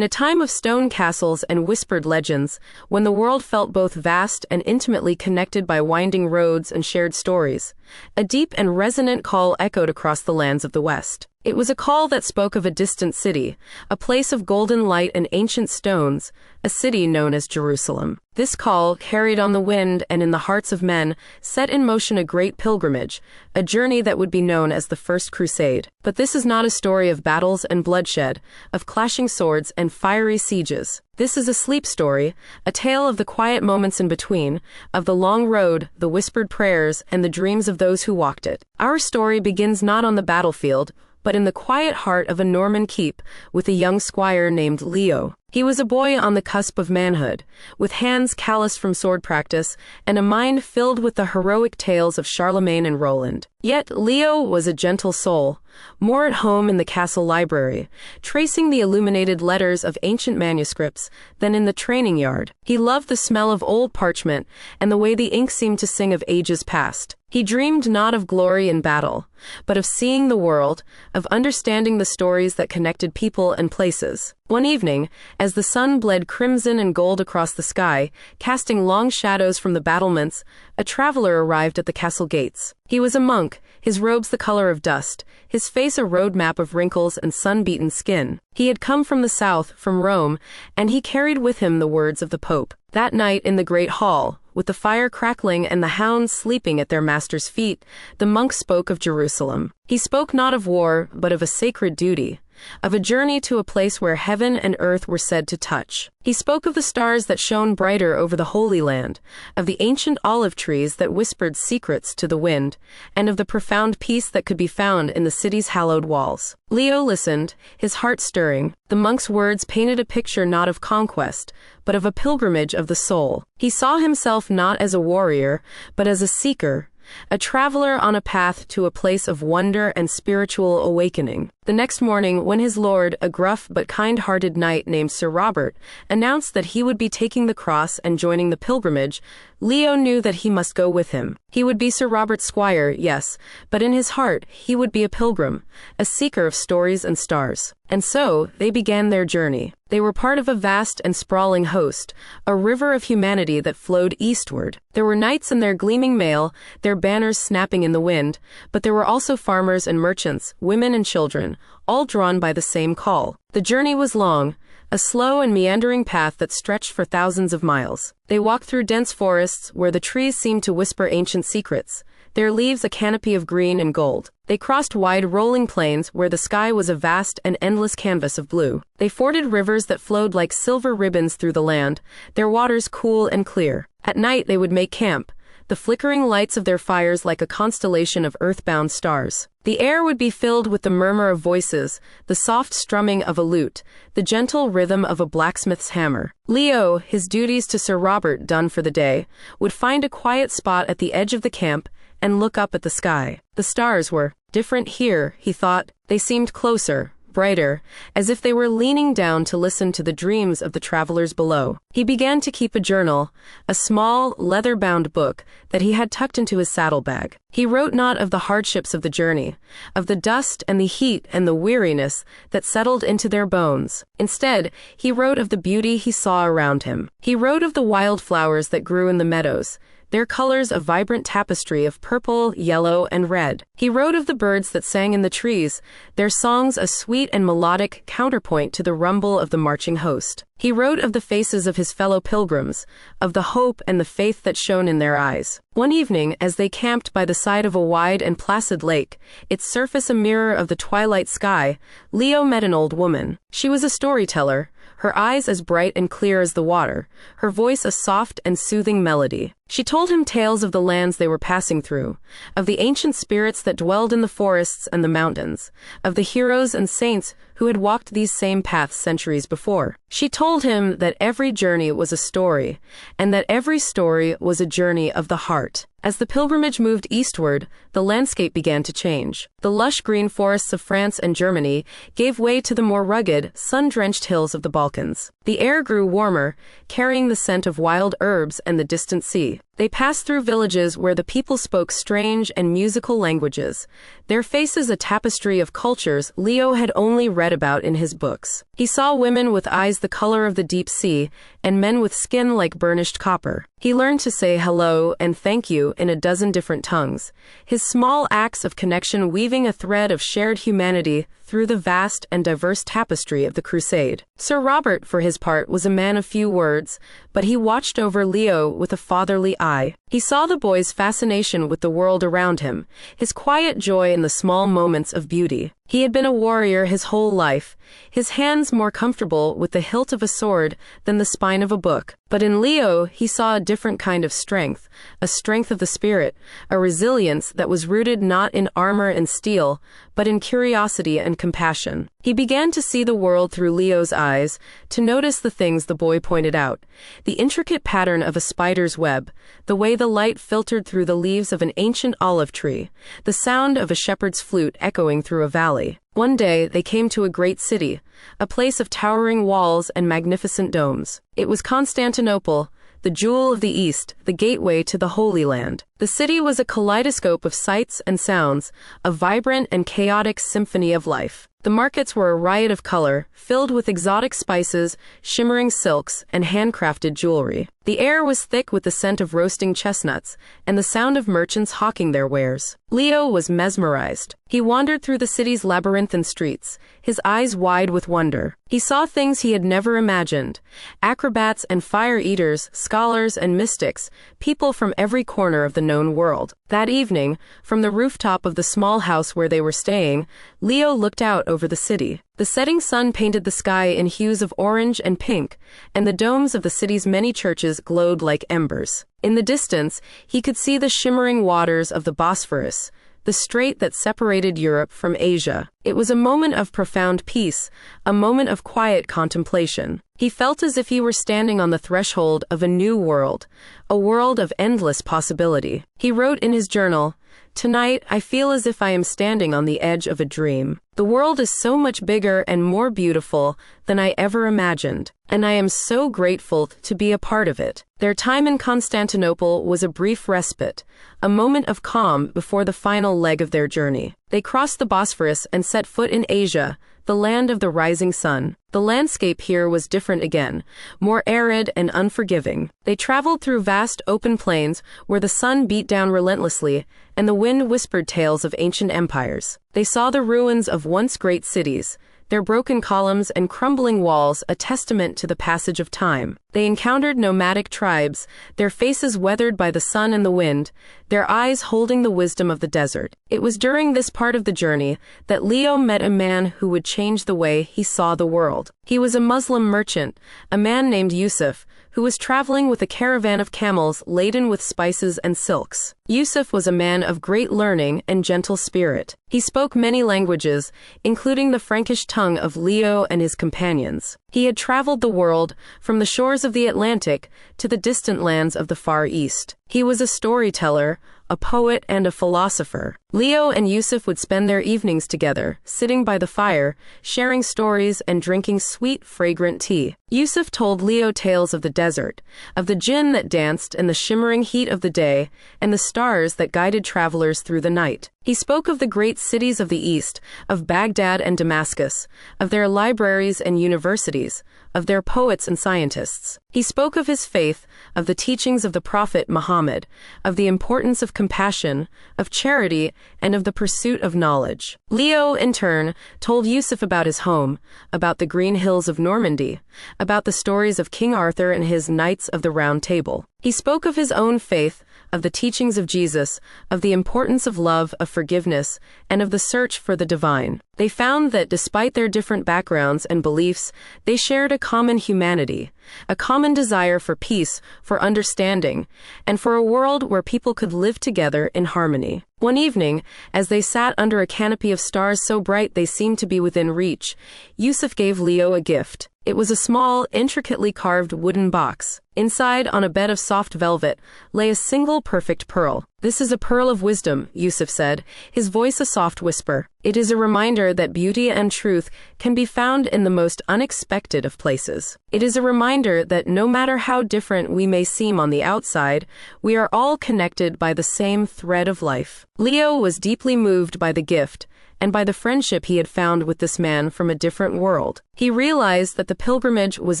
In a time of stone castles and whispered legends, when the world felt both vast and intimately connected by winding roads and shared stories, a deep and resonant call echoed across the lands of the West. It was a call that spoke of a distant city, a place of golden light and ancient stones, a city known as Jerusalem. This call, carried on the wind and in the hearts of men, set in motion a great pilgrimage, a journey that would be known as the First Crusade. But this is not a story of battles and bloodshed, of clashing swords and fiery sieges. This is a sleep story, a tale of the quiet moments in between, of the long road, the whispered prayers, and the dreams of those who walked it. Our story begins not on the battlefield, but in the quiet heart of a Norman keep, with a young squire named Leo. He was a boy on the cusp of manhood, with hands calloused from sword practice, and a mind filled with the heroic tales of Charlemagne and Roland. Yet Leo was a gentle soul, more at home in the castle library, tracing the illuminated letters of ancient manuscripts than in the training yard. He loved the smell of old parchment and the way the ink seemed to sing of ages past. He dreamed not of glory in battle, but of seeing the world, of understanding the stories that connected people and places. One evening, as the sun bled crimson and gold across the sky, casting long shadows from the battlements, a traveler arrived at the castle gates. He was a monk, his robes the color of dust, his face a roadmap of wrinkles and sun-beaten skin. He had come from the south, from Rome, and he carried with him the words of the Pope. That night in the great hall, with the fire crackling and the hounds sleeping at their master's feet, the monk spoke of Jerusalem. He spoke not of war, but of a sacred duty, of a journey to a place where heaven and earth were said to touch. He spoke of the stars that shone brighter over the Holy Land, of the ancient olive trees that whispered secrets to the wind, and of the profound peace that could be found in the city's hallowed walls. Leo listened, his heart stirring. The monk's words painted a picture not of conquest, but of a pilgrimage of the soul. He saw himself not as a warrior, but as a seeker, a traveler on a path to a place of wonder and spiritual awakening. The next morning, when his lord, a gruff but kind-hearted knight named Sir Robert, announced that he would be taking the cross and joining the pilgrimage, Leo knew that he must go with him. He would be Sir Robert's squire, yes, but in his heart he would be a pilgrim, a seeker of stories and stars. And so, they began their journey. They were part of a vast and sprawling host, a river of humanity that flowed eastward. There were knights in their gleaming mail, their banners snapping in the wind, but there were also farmers and merchants, women and children, all drawn by the same call. The journey was long, a slow and meandering path that stretched for thousands of miles. They walked through dense forests where the trees seemed to whisper ancient secrets, their leaves a canopy of green and gold. They crossed wide rolling plains where the sky was a vast and endless canvas of blue. They forded rivers that flowed like silver ribbons through the land, their waters cool and clear. At night they would make camp, the flickering lights of their fires like a constellation of earthbound stars. The air would be filled with the murmur of voices, the soft strumming of a lute, the gentle rhythm of a blacksmith's hammer. Leo, his duties to Sir Robert done for the day, would find a quiet spot at the edge of the camp and look up at the sky. The stars were different here, he thought. They seemed closer, brighter, as if they were leaning down to listen to the dreams of the travelers below. He began to keep a journal, a small, leather-bound book that he had tucked into his saddlebag. He wrote not of the hardships of the journey, of the dust and the heat and the weariness that settled into their bones. Instead, he wrote of the beauty he saw around him. He wrote of the wildflowers that grew in the meadows, their colors a vibrant tapestry of purple, yellow, and red. He wrote of the birds that sang in the trees, their songs a sweet and melodic counterpoint to the rumble of the marching host. He wrote of the faces of his fellow pilgrims, of the hope and the faith that shone in their eyes. One evening, as they camped by the side of a wide and placid lake, its surface a mirror of the twilight sky, Leo met an old woman. She was a storyteller, her eyes as bright and clear as the water, her voice a soft and soothing melody. She told him tales of the lands they were passing through, of the ancient spirits that dwelled in the forests and the mountains, of the heroes and saints who had walked these same paths centuries before. She told him that every journey was a story, and that every story was a journey of the heart. As the pilgrimage moved eastward, the landscape began to change. The lush green forests of France and Germany gave way to the more rugged, sun-drenched hills of the Balkans. The air grew warmer, carrying the scent of wild herbs and the distant sea. They passed through villages where the people spoke strange and musical languages, their faces a tapestry of cultures Leo had only read about in his books. He saw women with eyes the color of the deep sea, and men with skin like burnished copper. He learned to say hello and thank you in a dozen different tongues, his small acts of connection weaving a thread of shared humanity through the vast and diverse tapestry of the crusade. Sir Robert, for his part, was a man of few words, but he watched over Leo with a fatherly eye. He saw the boy's fascination with the world around him, his quiet joy in the small moments of beauty. He had been a warrior his whole life, his hands more comfortable with the hilt of a sword than the spine of a book. But in Leo, he saw a different kind of strength, a strength of the spirit, a resilience that was rooted not in armor and steel, but in curiosity and compassion. He began to see the world through Leo's eyes, to notice the things the boy pointed out, the intricate pattern of a spider's web, the way the light filtered through the leaves of an ancient olive tree, the sound of a shepherd's flute echoing through a valley. One day they came to a great city, a place of towering walls and magnificent domes. It was Constantinople, the jewel of the East, the gateway to the Holy Land. The city was a kaleidoscope of sights and sounds, a vibrant and chaotic symphony of life. The markets were a riot of color, filled with exotic spices, shimmering silks, and handcrafted jewelry. The air was thick with the scent of roasting chestnuts, and the sound of merchants hawking their wares. Leo was mesmerized. He wandered through the city's labyrinthine streets, his eyes wide with wonder. He saw things he had never imagined: acrobats and fire-eaters, scholars and mystics, people from every corner of the known world. That evening, from the rooftop of the small house where they were staying, Leo looked out over the city. The setting sun painted the sky in hues of orange and pink, and the domes of the city's many churches glowed like embers. In the distance, he could see the shimmering waters of the Bosphorus, the strait that separated Europe from Asia. It was a moment of profound peace, a moment of quiet contemplation. He felt as if he were standing on the threshold of a new world, a world of endless possibility. He wrote in his journal, "Tonight, I feel as if I am standing on the edge of a dream. The world is so much bigger and more beautiful than I ever imagined, and I am so grateful to be a part of it." Their time in Constantinople was a brief respite, a moment of calm before the final leg of their journey. They crossed the Bosphorus and set foot in Asia, the land of the rising sun. The landscape here was different again, more arid and unforgiving. They traveled through vast open plains where the sun beat down relentlessly and the wind whispered tales of ancient empires. They saw the ruins of once great cities, their broken columns and crumbling walls a testament to the passage of time. They encountered nomadic tribes, their faces weathered by the sun and the wind, their eyes holding the wisdom of the desert. It was during this part of the journey that Leo met a man who would change the way he saw the world. He was a Muslim merchant, a man named Yusuf, who was traveling with a caravan of camels laden with spices and silks. Yusuf was a man of great learning and gentle spirit. He spoke many languages, including the Frankish tongue of Leo and his companions. He had traveled the world, from the shores of the Atlantic to the distant lands of the Far East. He was a storyteller, a poet, and a philosopher. Leo and Yusuf would spend their evenings together, sitting by the fire, sharing stories and drinking sweet, fragrant tea. Yusuf told Leo tales of the desert, of the jinn that danced in the shimmering heat of the day, and the stars that guided travelers through the night. He spoke of the great cities of the East, of Baghdad and Damascus, of their libraries and universities, of their poets and scientists. He spoke of his faith, of the teachings of the Prophet Muhammad, of the importance of compassion, of charity, and of the pursuit of knowledge. Leo, in turn, told Yusuf about his home, about the green hills of Normandy, about the stories of King Arthur and his Knights of the Round Table. He spoke of his own faith, of the teachings of Jesus, of the importance of love, of forgiveness, and of the search for the divine. They found that despite their different backgrounds and beliefs, they shared a common humanity, a common desire for peace, for understanding, and for a world where people could live together in harmony. One evening, as they sat under a canopy of stars so bright they seemed to be within reach, Yusuf gave Leo a gift. It was a small, intricately carved wooden box. Inside, on a bed of soft velvet, lay a single perfect pearl. "This is a pearl of wisdom," Yusuf said, his voice a soft whisper. "It is a reminder that beauty and truth can be found in the most unexpected of places. It is a reminder that no matter how different we may seem on the outside, we are all connected by the same thread of life." Leo was deeply moved by the gift, and by the friendship he had found with this man from a different world. He realized that the pilgrimage was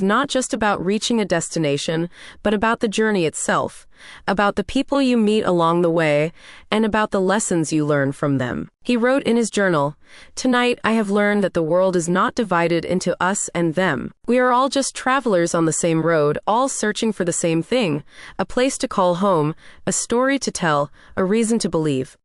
not just about reaching a destination, but about the journey itself, about the people you meet along the way, and about the lessons you learn from them. He wrote in his journal, "Tonight I have learned that the world is not divided into us and them. We are all just travelers on the same road, all searching for the same thing, a place to call home, a story to tell, a reason to believe."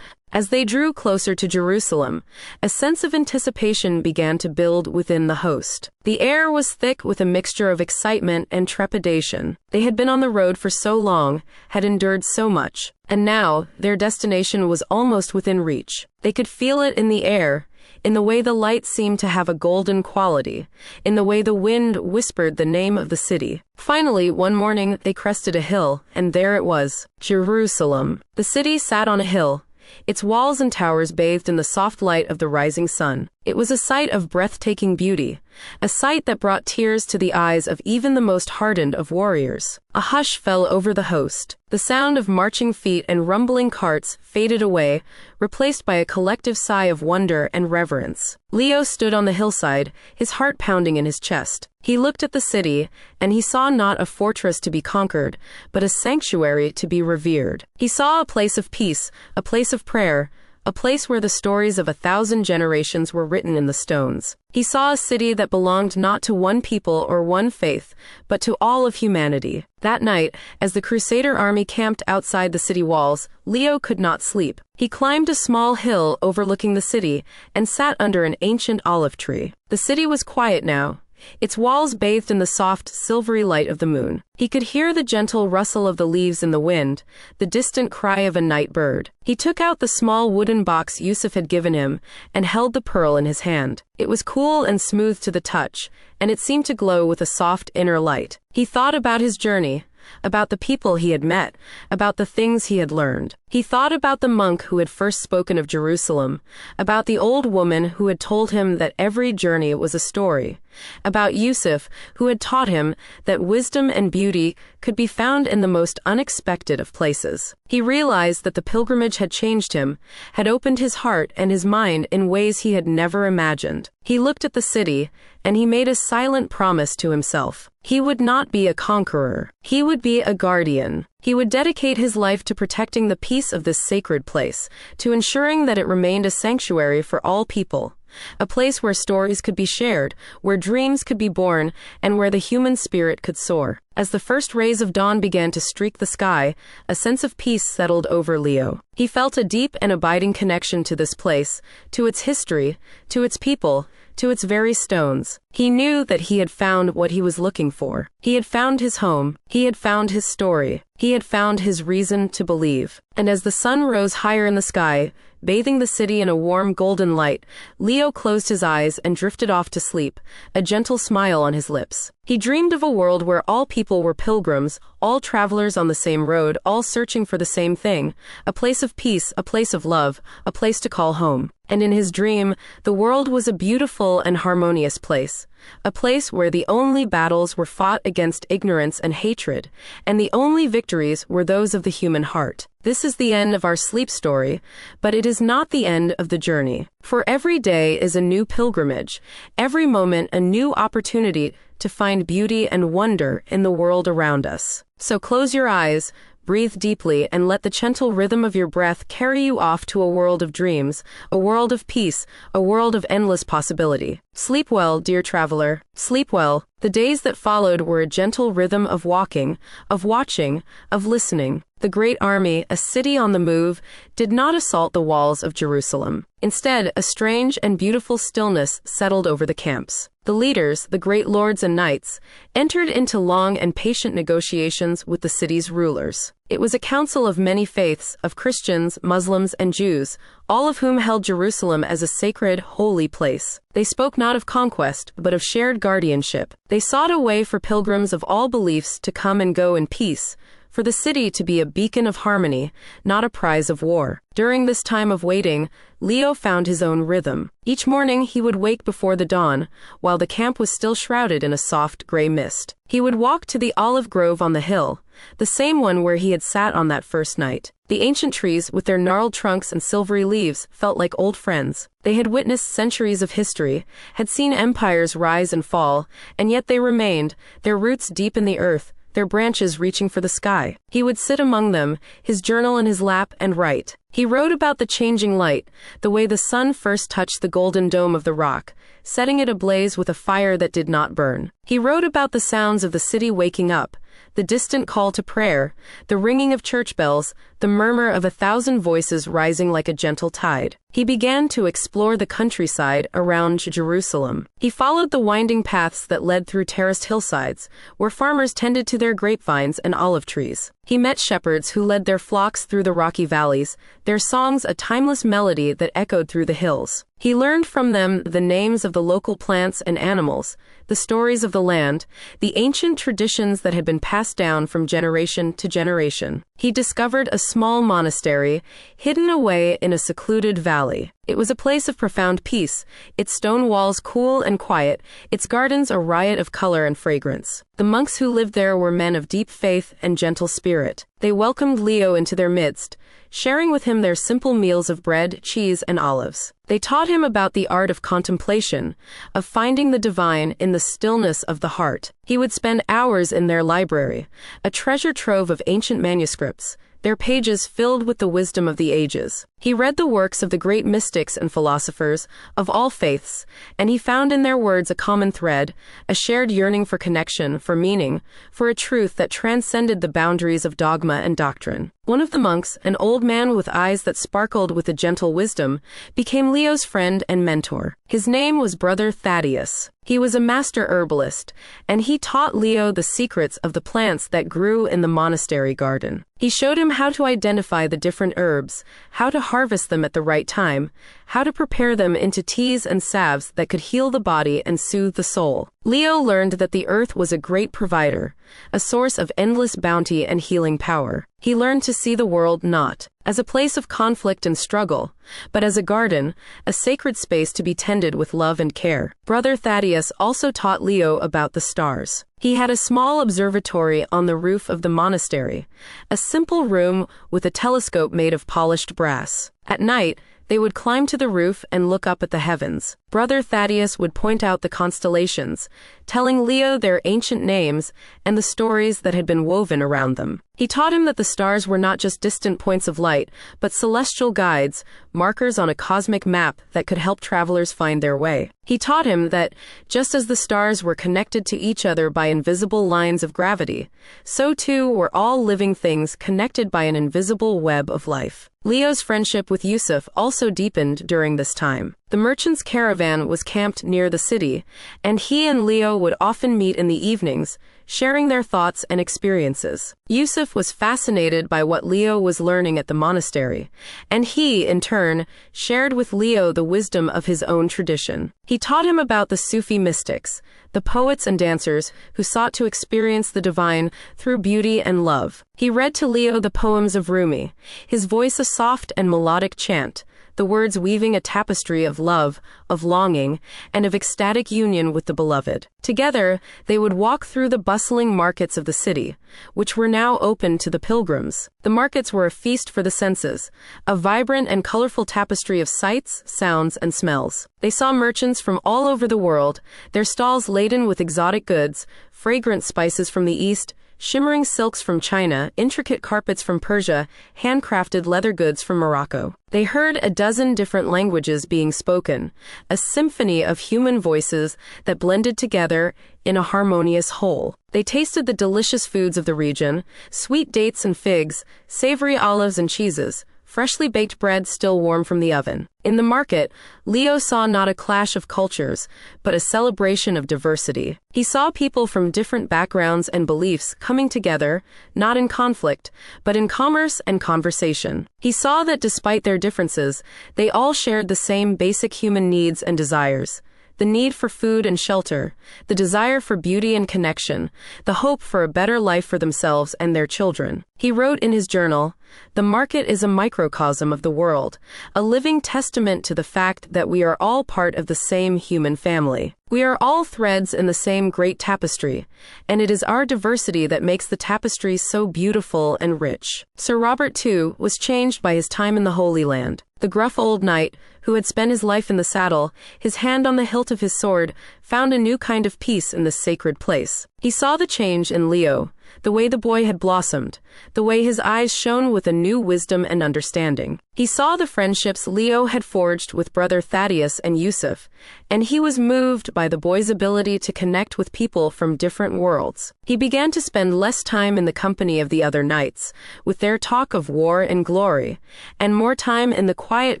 As they drew closer to Jerusalem, a sense of anticipation began to build within the host. The air was thick with a mixture of excitement and trepidation. They had been on the road for so long, had endured so much, and now their destination was almost within reach. They could feel it in the air, in the way the light seemed to have a golden quality, in the way the wind whispered the name of the city. Finally, one morning, they crested a hill, and there it was, Jerusalem. The city sat on a hill, its walls and towers bathed in the soft light of the rising sun. It was a sight of breathtaking beauty, a sight that brought tears to the eyes of even the most hardened of warriors. A hush fell over the host. The sound of marching feet and rumbling carts faded away, replaced by a collective sigh of wonder and reverence. Leo stood on the hillside, his heart pounding in his chest. He looked at the city, and he saw not a fortress to be conquered, but a sanctuary to be revered. He saw a place of peace, a place of prayer, a place where the stories of 1,000 generations were written in the stones. He saw a city that belonged not to one people or one faith, but to all of humanity. That night, as the Crusader army camped outside the city walls, Leo could not sleep. He climbed a small hill overlooking the city and sat under an ancient olive tree. The city was quiet now, its walls bathed in the soft, silvery light of the moon. He could hear the gentle rustle of the leaves in the wind, the distant cry of a night bird. He took out the small wooden box Yusuf had given him and held the pearl in his hand. It was cool and smooth to the touch, and it seemed to glow with a soft inner light. He thought about his journey, about the people he had met, about the things he had learned. He thought about the monk who had first spoken of Jerusalem, about the old woman who had told him that every journey was a story, about Yusuf who had taught him that wisdom and beauty could be found in the most unexpected of places. He realized that the pilgrimage had changed him, had opened his heart and his mind in ways he had never imagined. He looked at the city, and he made a silent promise to himself. He would not be a conqueror. He would be a guardian. He would dedicate his life to protecting the peace of this sacred place, to ensuring that it remained a sanctuary for all people, a place where stories could be shared, where dreams could be born, and where the human spirit could soar. As the first rays of dawn began to streak the sky, a sense of peace settled over Leo. He felt a deep and abiding connection to this place, to its history, to its people, to its very stones. He knew that he had found what he was looking for. He had found his home. He had found his story. He had found his reason to believe. And as the sun rose higher in the sky, bathing the city in a warm golden light, Leo closed his eyes and drifted off to sleep, a gentle smile on his lips. He dreamed of a world where all people were pilgrims, all travelers on the same road, all searching for the same thing, a place of peace, a place of love, a place to call home. And in his dream, the world was a beautiful and harmonious place, a place where the only battles were fought against ignorance and hatred, and the only victories were those of the human heart. This is the end of our sleep story, but it is not the end of the journey. For every day is a new pilgrimage, every moment a new opportunity to find beauty and wonder in the world around us. So close your eyes, breathe deeply, and let the gentle rhythm of your breath carry you off to a world of dreams, a world of peace, a world of endless possibility. Sleep well, dear traveler. Sleep well. The days that followed were a gentle rhythm of walking, of watching, of listening. The great army, a city on the move, did not assault the walls of Jerusalem. Instead, a strange and beautiful stillness settled over the camps. The leaders, the great lords and knights, entered into long and patient negotiations with the city's rulers. It was a council of many faiths, of Christians, Muslims, and Jews, all of whom held Jerusalem as a sacred, holy place. They spoke not of conquest, but of shared guardianship. They sought a way for pilgrims of all beliefs to come and go in peace, for the city to be a beacon of harmony, not a prize of war. During this time of waiting, Leo found his own rhythm. Each morning he would wake before the dawn, while the camp was still shrouded in a soft gray mist. He would walk to the olive grove on the hill, the same one where he had sat on that first night. The ancient trees, with their gnarled trunks and silvery leaves, felt like old friends. They had witnessed centuries of history, had seen empires rise and fall, and yet they remained, their roots deep in the earth, their branches reaching for the sky. He would sit among them, his journal in his lap, and write. He wrote about the changing light, the way the sun first touched the golden dome of the rock, setting it ablaze with a fire that did not burn. He wrote about the sounds of the city waking up, the distant call to prayer, the ringing of church bells, the murmur of 1,000 voices rising like a gentle tide. He began to explore the countryside around Jerusalem. He followed the winding paths that led through terraced hillsides, where farmers tended to their grapevines and olive trees. He met shepherds who led their flocks through the rocky valleys, their songs a timeless melody that echoed through the hills. He learned from them the names of the local plants and animals, the stories of the land, the ancient traditions that had been passed down from generation to generation. He discovered a small monastery, hidden away in a secluded valley. It was a place of profound peace, its stone walls cool and quiet, its gardens a riot of color and fragrance. The monks who lived there were men of deep faith and gentle spirit. They welcomed Leo into their midst, sharing with him their simple meals of bread, cheese, and olives. They taught him about the art of contemplation, of finding the divine in the stillness of the heart. He would spend hours in their library, a treasure trove of ancient manuscripts, their pages filled with the wisdom of the ages. He read the works of the great mystics and philosophers of all faiths, and he found in their words a common thread, a shared yearning for connection, for meaning, for a truth that transcended the boundaries of dogma and doctrine. One of the monks, an old man with eyes that sparkled with a gentle wisdom, became Leo's friend and mentor. His name was Brother Thaddeus. He was a master herbalist, and he taught Leo the secrets of the plants that grew in the monastery garden. He showed him how to identify the different herbs, how to harvest them at the right time, how to prepare them into teas and salves that could heal the body and soothe the soul. Leo learned that the earth was a great provider, a source of endless bounty and healing power. He learned to see the world not as a place of conflict and struggle, but as a garden, a sacred space to be tended with love and care. Brother Thaddeus also taught Leo about the stars. He had a small observatory on the roof of the monastery, a simple room with a telescope made of polished brass. At night, they would climb to the roof and look up at the heavens. Brother Thaddeus would point out the constellations, telling Leo their ancient names and the stories that had been woven around them. He taught him that the stars were not just distant points of light, but celestial guides, markers on a cosmic map that could help travelers find their way. He taught him that, just as the stars were connected to each other by invisible lines of gravity, so too were all living things connected by an invisible web of life. Leo's friendship with Yusuf also deepened during this time. The merchant's caravan was camped near the city, and he and Leo would often meet in the evenings, sharing their thoughts and experiences. Yusuf was fascinated by what Leo was learning at the monastery, and he, in turn, shared with Leo the wisdom of his own tradition. He taught him about the Sufi mystics, the poets and dancers who sought to experience the divine through beauty and love. He read to Leo the poems of Rumi, his voice a soft and melodic chant, the words weaving a tapestry of love, of longing, and of ecstatic union with the beloved. Together, they would walk through the bustling markets of the city, which were now open to the pilgrims. The markets were a feast for the senses, a vibrant and colorful tapestry of sights, sounds, and smells. They saw merchants from all over the world, their stalls laden with exotic goods, fragrant spices from the East, shimmering silks from China, intricate carpets from Persia, handcrafted leather goods from Morocco. They heard a dozen different languages being spoken, a symphony of human voices that blended together in a harmonious whole. They tasted the delicious foods of the region, sweet dates and figs, savory olives and cheeses, freshly baked bread still warm from the oven. In the market, Leo saw not a clash of cultures, but a celebration of diversity. He saw people from different backgrounds and beliefs coming together, not in conflict, but in commerce and conversation. He saw that despite their differences, they all shared the same basic human needs and desires. The need for food and shelter, the desire for beauty and connection, the hope for a better life for themselves and their children. He wrote in his journal, "The market is a microcosm of the world, a living testament to the fact that we are all part of the same human family. We are all threads in the same great tapestry, and it is our diversity that makes the tapestry so beautiful and rich." Sir Robert, too, was changed by his time in the Holy Land. The gruff old knight, who had spent his life in the saddle, his hand on the hilt of his sword, found a new kind of peace in this sacred place. He saw the change in Leo, the way the boy had blossomed, the way his eyes shone with a new wisdom and understanding. He saw the friendships Leo had forged with brother Thaddeus and Yusuf, and he was moved by the boy's ability to connect with people from different worlds. He began to spend less time in the company of the other knights, with their talk of war and glory, and more time in the quiet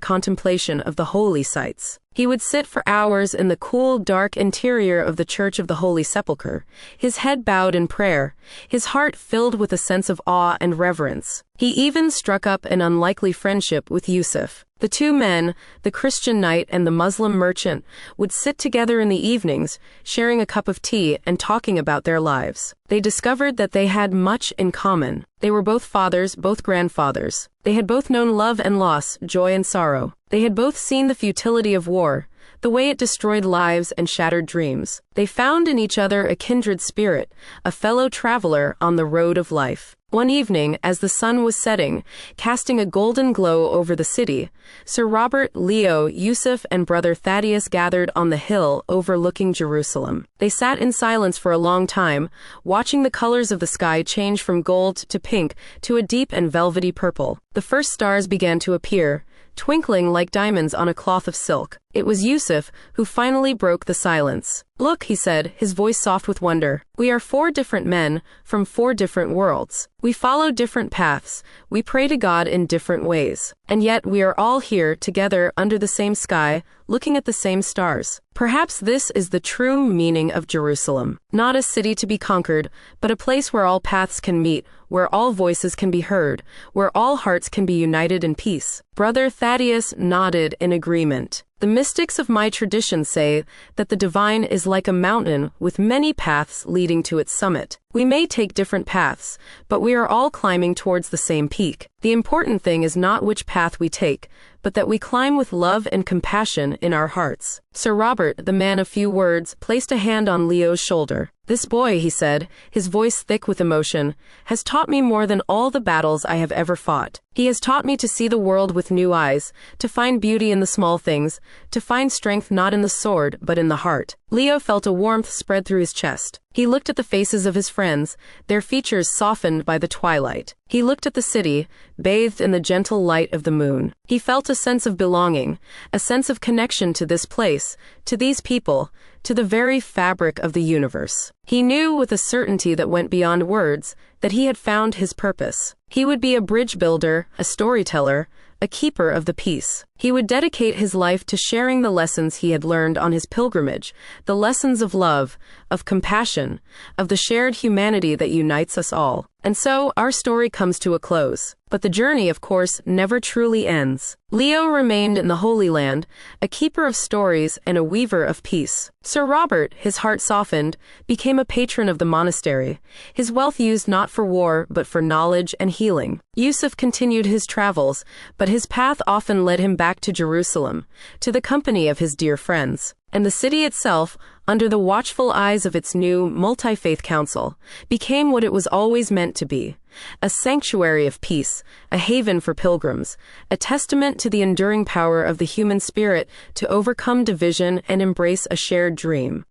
contemplation of the holy sites. He would sit for hours in the cool, dark interior of the Church of the Holy Sepulchre, his head bowed in prayer, his heart filled with a sense of awe and reverence. He even struck up an unlikely friendship with Yusuf. The two men, the Christian knight and the Muslim merchant, would sit together in the evenings, sharing a cup of tea and talking about their lives. They discovered that they had much in common. They were both fathers, both grandfathers. They had both known love and loss, joy and sorrow. They had both seen the futility of war, the way it destroyed lives and shattered dreams. They found in each other a kindred spirit, a fellow traveler on the road of life. One evening, as the sun was setting, casting a golden glow over the city, Sir Robert, Leo, Yusuf, and brother Thaddeus gathered on the hill overlooking Jerusalem. They sat in silence for a long time, watching the colors of the sky change from gold to pink to a deep and velvety purple. The first stars began to appear, twinkling like diamonds on a cloth of silk. It was Yusuf who finally broke the silence. "Look," he said, his voice soft with wonder. "We are 4 different men from 4 different worlds. We follow different paths. We pray to God in different ways. And yet we are all here together under the same sky, looking at the same stars. Perhaps this is the true meaning of Jerusalem. Not a city to be conquered, but a place where all paths can meet, where all voices can be heard, where all hearts can be united in peace." Brother Thaddeus nodded in agreement. "The mystics of my tradition say that the divine is like a mountain with many paths leading to its summit. We may take different paths, but we are all climbing towards the same peak. The important thing is not which path we take, but that we climb with love and compassion in our hearts." Sir Robert, the man of few words, placed a hand on Leo's shoulder. "This boy," he said, his voice thick with emotion, "has taught me more than all the battles I have ever fought. He has taught me to see the world with new eyes, to find beauty in the small things, to find strength not in the sword but in the heart." Leo felt a warmth spread through his chest. He looked at the faces of his friends, their features softened by the twilight. He looked at the city, bathed in the gentle light of the moon. He felt a sense of belonging, a sense of connection to this place, to these people, to the very fabric of the universe. He knew with a certainty that went beyond words that he had found his purpose. He would be a bridge builder, a storyteller, a keeper of the peace. He would dedicate his life to sharing the lessons he had learned on his pilgrimage, the lessons of love, of compassion, of the shared humanity that unites us all. And so, our story comes to a close. But the journey, of course, never truly ends. Leo remained in the Holy Land, a keeper of stories and a weaver of peace. Sir Robert, his heart softened, became a patron of the monastery, his wealth used not for war but for knowledge and healing. Yusuf continued his travels, but his path often led him back to Jerusalem, to the company of his dear friends. And the city itself, under the watchful eyes of its new multi-faith council, became what it was always meant to be, a sanctuary of peace, a haven for pilgrims, a testament to the enduring power of the human spirit to overcome division and embrace a shared dream.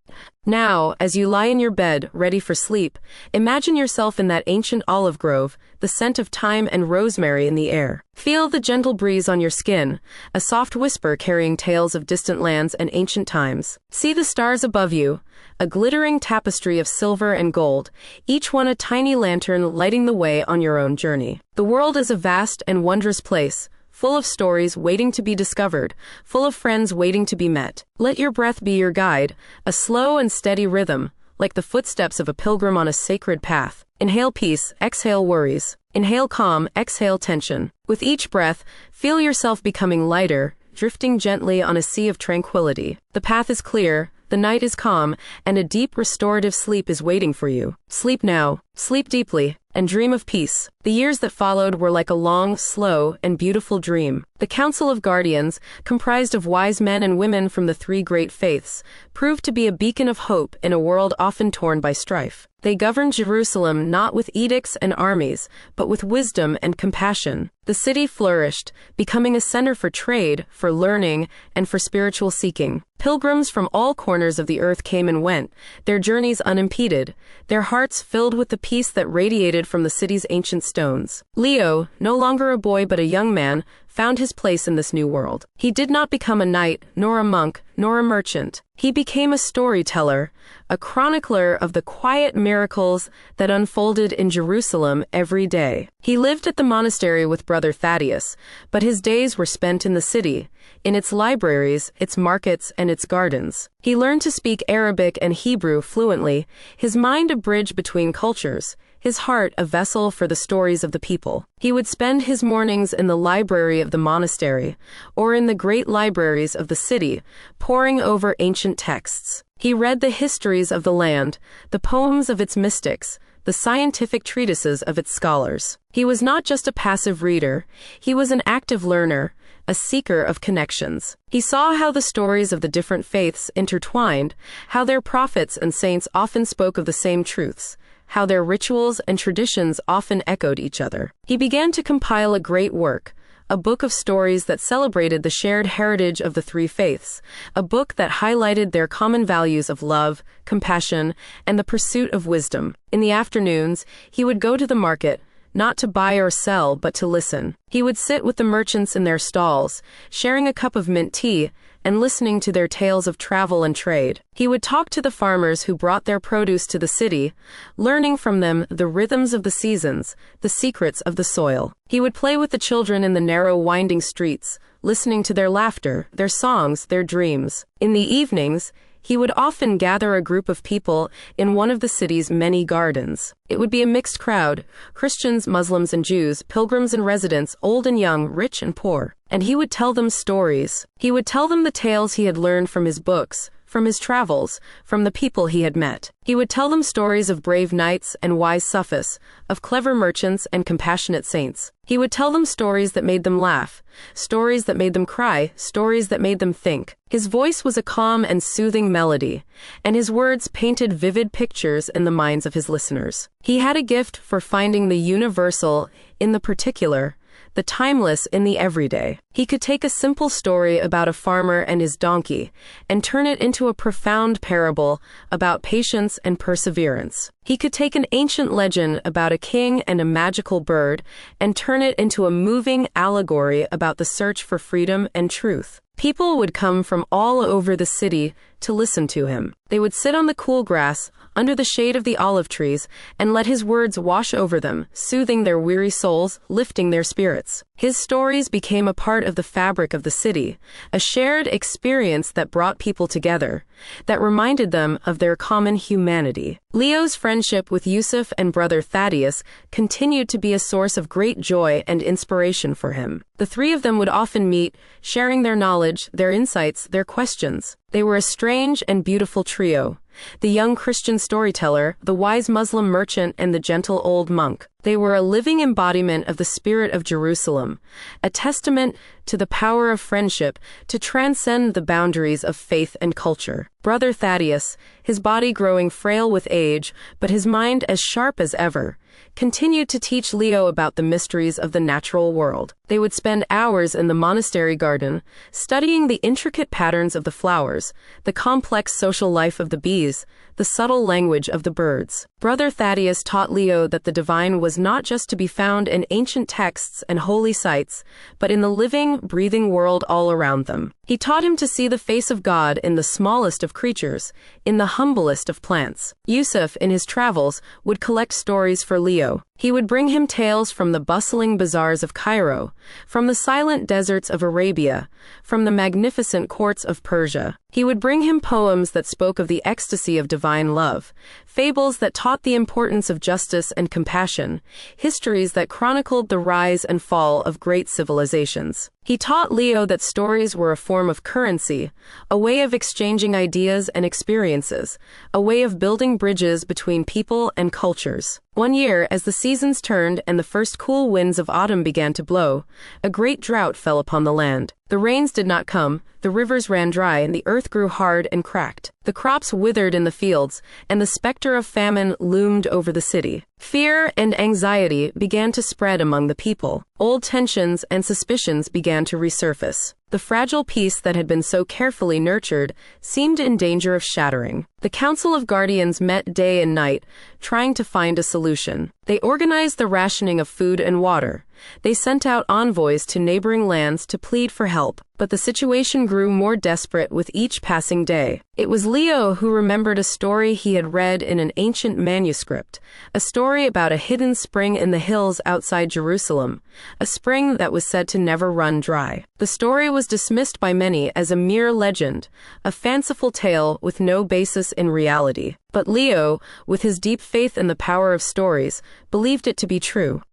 Now, as you lie in your bed, ready for sleep, imagine yourself in that ancient olive grove, the scent of thyme and rosemary in the air. Feel the gentle breeze on your skin, a soft whisper carrying tales of distant lands and ancient times. See the stars above you, a glittering tapestry of silver and gold, each one a tiny lantern lighting the way on your own journey. The world is a vast and wondrous place, full of stories waiting to be discovered, full of friends waiting to be met. Let your breath be your guide, a slow and steady rhythm, like the footsteps of a pilgrim on a sacred path. Inhale peace, exhale worries. Inhale calm, exhale tension. With each breath, feel yourself becoming lighter, drifting gently on a sea of tranquility. The path is clear, the night is calm, and a deep restorative sleep is waiting for you. Sleep now, sleep deeply, and dream of peace. The years that followed were like a long, slow, and beautiful dream. The Council of Guardians, comprised of wise men and women from the three great faiths, proved to be a beacon of hope in a world often torn by strife. They governed Jerusalem not with edicts and armies, but with wisdom and compassion. The city flourished, becoming a center for trade, for learning, and for spiritual seeking. Pilgrims from all corners of the earth came and went, their journeys unimpeded, their hearts filled with the peace that radiated from the city's ancient stones. Leo, no longer a boy but a young man, found his place in this new world. He did not become a knight, nor a monk, nor a merchant. He became a storyteller, a chronicler of the quiet miracles that unfolded in Jerusalem every day. He lived at the monastery with Brother Thaddeus, but his days were spent in the city, in its libraries, its markets, and its gardens. He learned to speak Arabic and Hebrew fluently, his mind a bridge between cultures, his heart a vessel for the stories of the people. He would spend his mornings in the library of the monastery, or in the great libraries of the city, poring over ancient texts. He read the histories of the land, the poems of its mystics, the scientific treatises of its scholars. He was not just a passive reader, he was an active learner, a seeker of connections. He saw how the stories of the different faiths intertwined, how their prophets and saints often spoke of the same truths, how their rituals and traditions often echoed each other. He began to compile a great work, a book of stories that celebrated the shared heritage of the three faiths, a book that highlighted their common values of love, compassion, and the pursuit of wisdom. In the afternoons, he would go to the market, not to buy or sell, but to listen. He would sit with the merchants in their stalls, sharing a cup of mint tea, and listening to their tales of travel and trade. He would talk to the farmers who brought their produce to the city, learning from them the rhythms of the seasons, the secrets of the soil. He would play with the children in the narrow, winding streets, listening to their laughter, their songs, their dreams. In the evenings, he would often gather a group of people in one of the city's many gardens. It would be a mixed crowd, Christians, Muslims, and Jews, pilgrims and residents, old and young, rich and poor. And he would tell them stories. He would tell them the tales he had learned from his books, from his travels, from the people he had met. He would tell them stories of brave knights and wise Sufis, of clever merchants and compassionate saints. He would tell them stories that made them laugh, stories that made them cry, stories that made them think. His voice was a calm and soothing melody, and his words painted vivid pictures in the minds of his listeners. He had a gift for finding the universal in the particular, the timeless in the everyday. He could take a simple story about a farmer and his donkey and turn it into a profound parable about patience and perseverance. He could take an ancient legend about a king and a magical bird and turn it into a moving allegory about the search for freedom and truth. People would come from all over the city to listen to him. They would sit on the cool grass, under the shade of the olive trees, and let his words wash over them, soothing their weary souls, lifting their spirits. His stories became a part of the fabric of the city, a shared experience that brought people together, that reminded them of their common humanity. Leo's friendship with Yusuf and Brother Thaddeus continued to be a source of great joy and inspiration for him. The three of them would often meet, sharing their knowledge, their insights, their questions. They were a strange and beautiful trio, the young Christian storyteller, the wise Muslim merchant, and the gentle old monk. They were a living embodiment of the spirit of Jerusalem, a testament to the power of friendship to transcend the boundaries of faith and culture. Brother Thaddeus, his body growing frail with age, but his mind as sharp as ever, continued to teach Leo about the mysteries of the natural world. They would spend hours in the monastery garden, studying the intricate patterns of the flowers, the complex social life of the bees, the subtle language of the birds. Brother Thaddeus taught Leo that the divine was not just to be found in ancient texts and holy sites, but in the living, breathing world all around them. He taught him to see the face of God in the smallest of creatures, in the humblest of plants. Yusuf, in his travels, would collect stories for Leo. He would bring him tales from the bustling bazaars of Cairo, from the silent deserts of Arabia, from the magnificent courts of Persia. He would bring him poems that spoke of the ecstasy of divine love, fables that taught the importance of justice and compassion, histories that chronicled the rise and fall of great civilizations. He taught Leo that stories were a form of currency, a way of exchanging ideas and experiences, a way of building bridges between people and cultures. One year, as the seasons turned and the first cool winds of autumn began to blow, a great drought fell upon the land. The rains did not come, the rivers ran dry, and the earth grew hard and cracked. The crops withered in the fields, and the specter of famine loomed over the city. Fear and anxiety began to spread among the people. Old tensions and suspicions began to resurface. The fragile peace that had been so carefully nurtured seemed in danger of shattering. The Council of Guardians met day and night, trying to find a solution. They organized the rationing of food and water. They sent out envoys to neighboring lands to plead for help, but the situation grew more desperate with each passing day. It was Leo who remembered a story he had read in an ancient manuscript, a story about a hidden spring in the hills outside Jerusalem, a spring that was said to never run dry. The story was dismissed by many as a mere legend, a fanciful tale with no basis in reality. But Leo, with his deep faith in the power of stories, believed it to be true.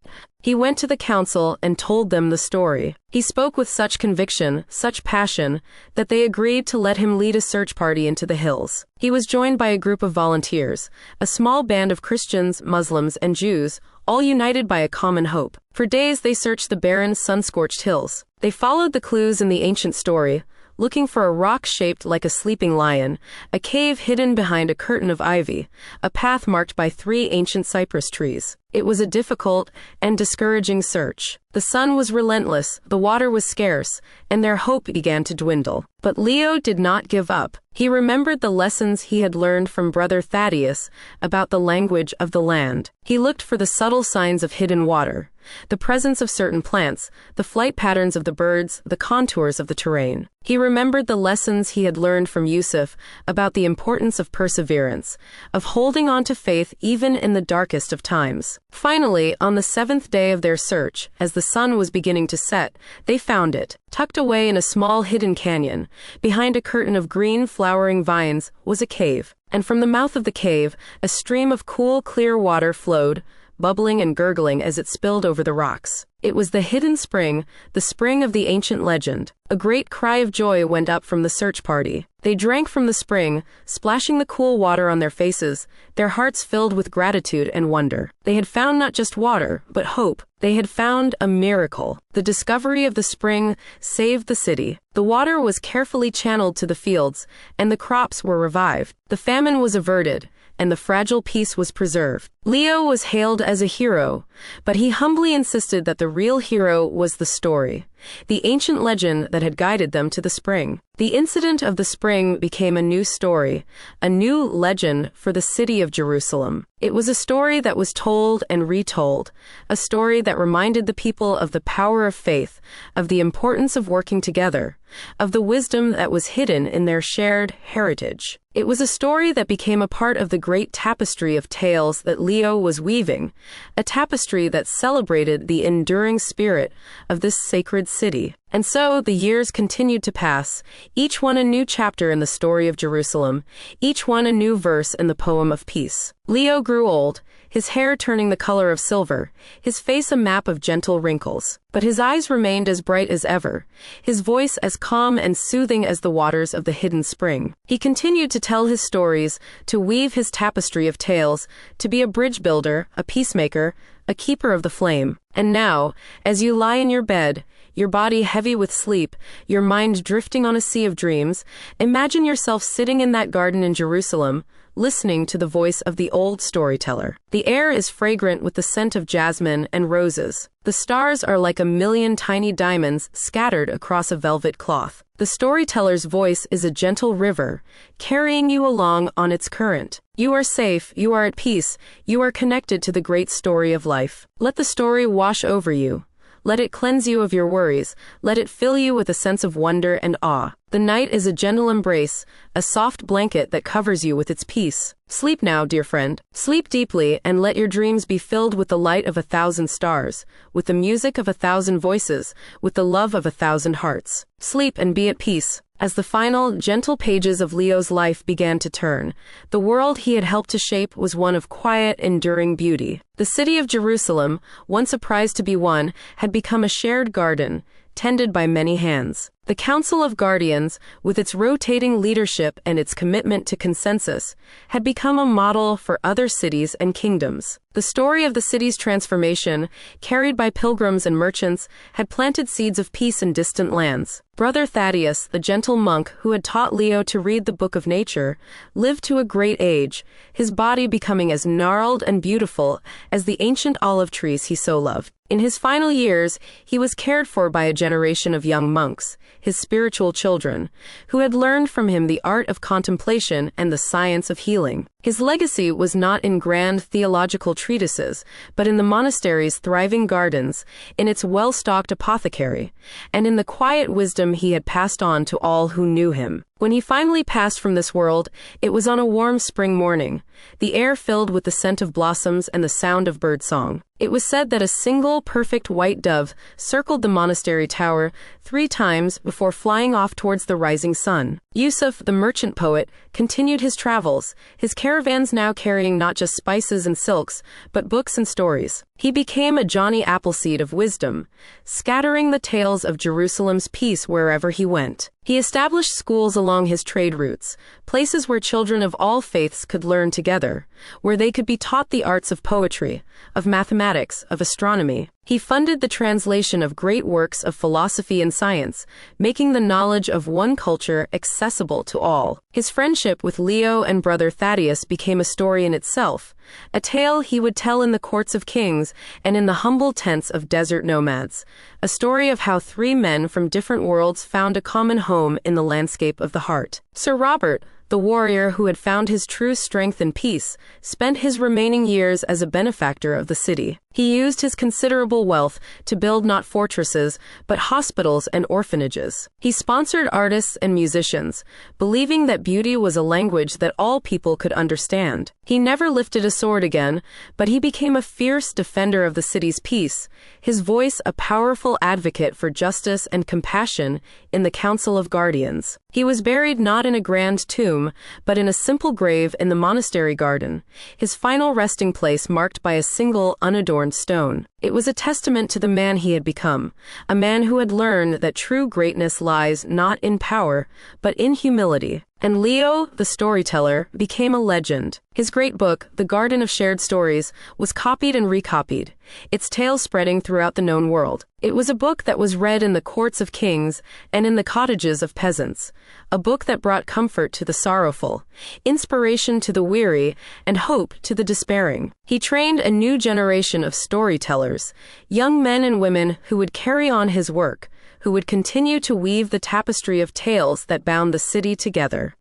He went to the council and told them the story. He spoke with such conviction, such passion, that they agreed to let him lead a search party into the hills. He was joined by a group of volunteers, a small band of Christians, Muslims, and Jews, all united by a common hope. For days they searched the barren, sun-scorched hills. They followed the clues in the ancient story, looking for a rock shaped like a sleeping lion, a cave hidden behind a curtain of ivy, a path marked by 3 ancient cypress trees. It was a difficult and discouraging search. The sun was relentless, the water was scarce, and their hope began to dwindle. But Leo did not give up. He remembered the lessons he had learned from Brother Thaddeus about the language of the land. He looked for the subtle signs of hidden water, the presence of certain plants, the flight patterns of the birds, the contours of the terrain. He remembered the lessons he had learned from Yusuf about the importance of perseverance, of holding on to faith even in the darkest of times. Finally, on the 7th day of their search, as the sun was beginning to set, they found it. Tucked away in a small hidden canyon, behind a curtain of green flowering vines, was a cave. And from the mouth of the cave, a stream of cool, clear water flowed, bubbling and gurgling as it spilled over the rocks. It was the hidden spring, the spring of the ancient legend. A great cry of joy went up from the search party. They drank from the spring, splashing the cool water on their faces, their hearts filled with gratitude and wonder. They had found not just water, but hope. They had found a miracle. The discovery of the spring saved the city. The water was carefully channeled to the fields, and the crops were revived. The famine was averted, and the fragile peace was preserved. Leo was hailed as a hero, but he humbly insisted that the real hero was the story, the ancient legend that had guided them to the spring. The incident of the spring became a new story, a new legend for the city of Jerusalem. It was a story that was told and retold, a story that reminded the people of the power of faith, of the importance of working together, of the wisdom that was hidden in their shared heritage. It was a story that became a part of the great tapestry of tales that Leo was weaving, a tapestry that celebrated the enduring spirit of this sacred city. And so the years continued to pass, each one a new chapter in the story of Jerusalem, each one a new verse in the poem of peace. Leo grew old, his hair turning the color of silver, his face a map of gentle wrinkles. But his eyes remained as bright as ever, his voice as calm and soothing as the waters of the hidden spring. He continued to tell his stories, to weave his tapestry of tales, to be a bridge builder, a peacemaker, a keeper of the flame. And now, as you lie in your bed, your body heavy with sleep, your mind drifting on a sea of dreams, imagine yourself sitting in that garden in Jerusalem, listening to the voice of the old storyteller. The air is fragrant with the scent of jasmine and roses. The stars are like a million tiny diamonds scattered across a velvet cloth. The storyteller's voice is a gentle river, carrying you along on its current. You are safe, you are at peace, you are connected to the great story of life. Let the story wash over you. Let it cleanse you of your worries. Let it fill you with a sense of wonder and awe. The night is a gentle embrace, a soft blanket that covers you with its peace. Sleep now, dear friend. Sleep deeply, and let your dreams be filled with the light of 1,000 stars, with the music of 1,000 voices, with the love of 1,000 hearts. Sleep and be at peace. As the final, gentle pages of Leo's life began to turn, the world he had helped to shape was one of quiet, enduring beauty. The city of Jerusalem, once a prize to be won, had become a shared garden, tended by many hands. The Council of Guardians, with its rotating leadership and its commitment to consensus, had become a model for other cities and kingdoms. The story of the city's transformation, carried by pilgrims and merchants, had planted seeds of peace in distant lands. Brother Thaddeus, the gentle monk who had taught Leo to read the book of nature, lived to a great age, his body becoming as gnarled and beautiful as the ancient olive trees he so loved. In his final years, he was cared for by a generation of young monks, his spiritual children, who had learned from him the art of contemplation and the science of healing. His legacy was not in grand theological treatises, but in the monastery's thriving gardens, in its well-stocked apothecary, and in the quiet wisdom he had passed on to all who knew him. When he finally passed from this world, it was on a warm spring morning, the air filled with the scent of blossoms and the sound of birdsong. It was said that a single perfect white dove circled the monastery tower 3 times before flying off towards the rising sun. Yusuf, the merchant poet, continued his travels, his caravans now carrying not just spices and silks, but books and stories. He became a Johnny Appleseed of wisdom, scattering the tales of Jerusalem's peace wherever he went. He established schools along his trade routes, places where children of all faiths could learn together, where they could be taught the arts of poetry, of mathematics, of astronomy. He funded the translation of great works of philosophy and science, making the knowledge of one culture accessible to all. His friendship with Leo and brother Thaddeus became a story in itself, a tale he would tell in the courts of kings and in the humble tents of desert nomads, a story of how 3 men from different worlds found a common home in the landscape of the heart. Sir Robert, the warrior who had found his true strength in peace, spent his remaining years as a benefactor of the city. He used his considerable wealth to build not fortresses, but hospitals and orphanages. He sponsored artists and musicians, believing that beauty was a language that all people could understand. He never lifted a sword again, but he became a fierce defender of the city's peace, his voice a powerful advocate for justice and compassion in the Council of Guardians. He was buried not in a grand tomb, but in a simple grave in the monastery garden, his final resting place marked by a single unadorned stone. It was a testament to the man he had become, a man who had learned that true greatness lies not in power, but in humility. And Leo, the storyteller, became a legend. His great book, The Garden of Shared Stories, was copied and recopied, its tales spreading throughout the known world. It was a book that was read in the courts of kings and in the cottages of peasants, a book that brought comfort to the sorrowful, inspiration to the weary, and hope to the despairing. He trained a new generation of storytellers, young men and women who would carry on his work, who would continue to weave the tapestry of tales that bound the city together.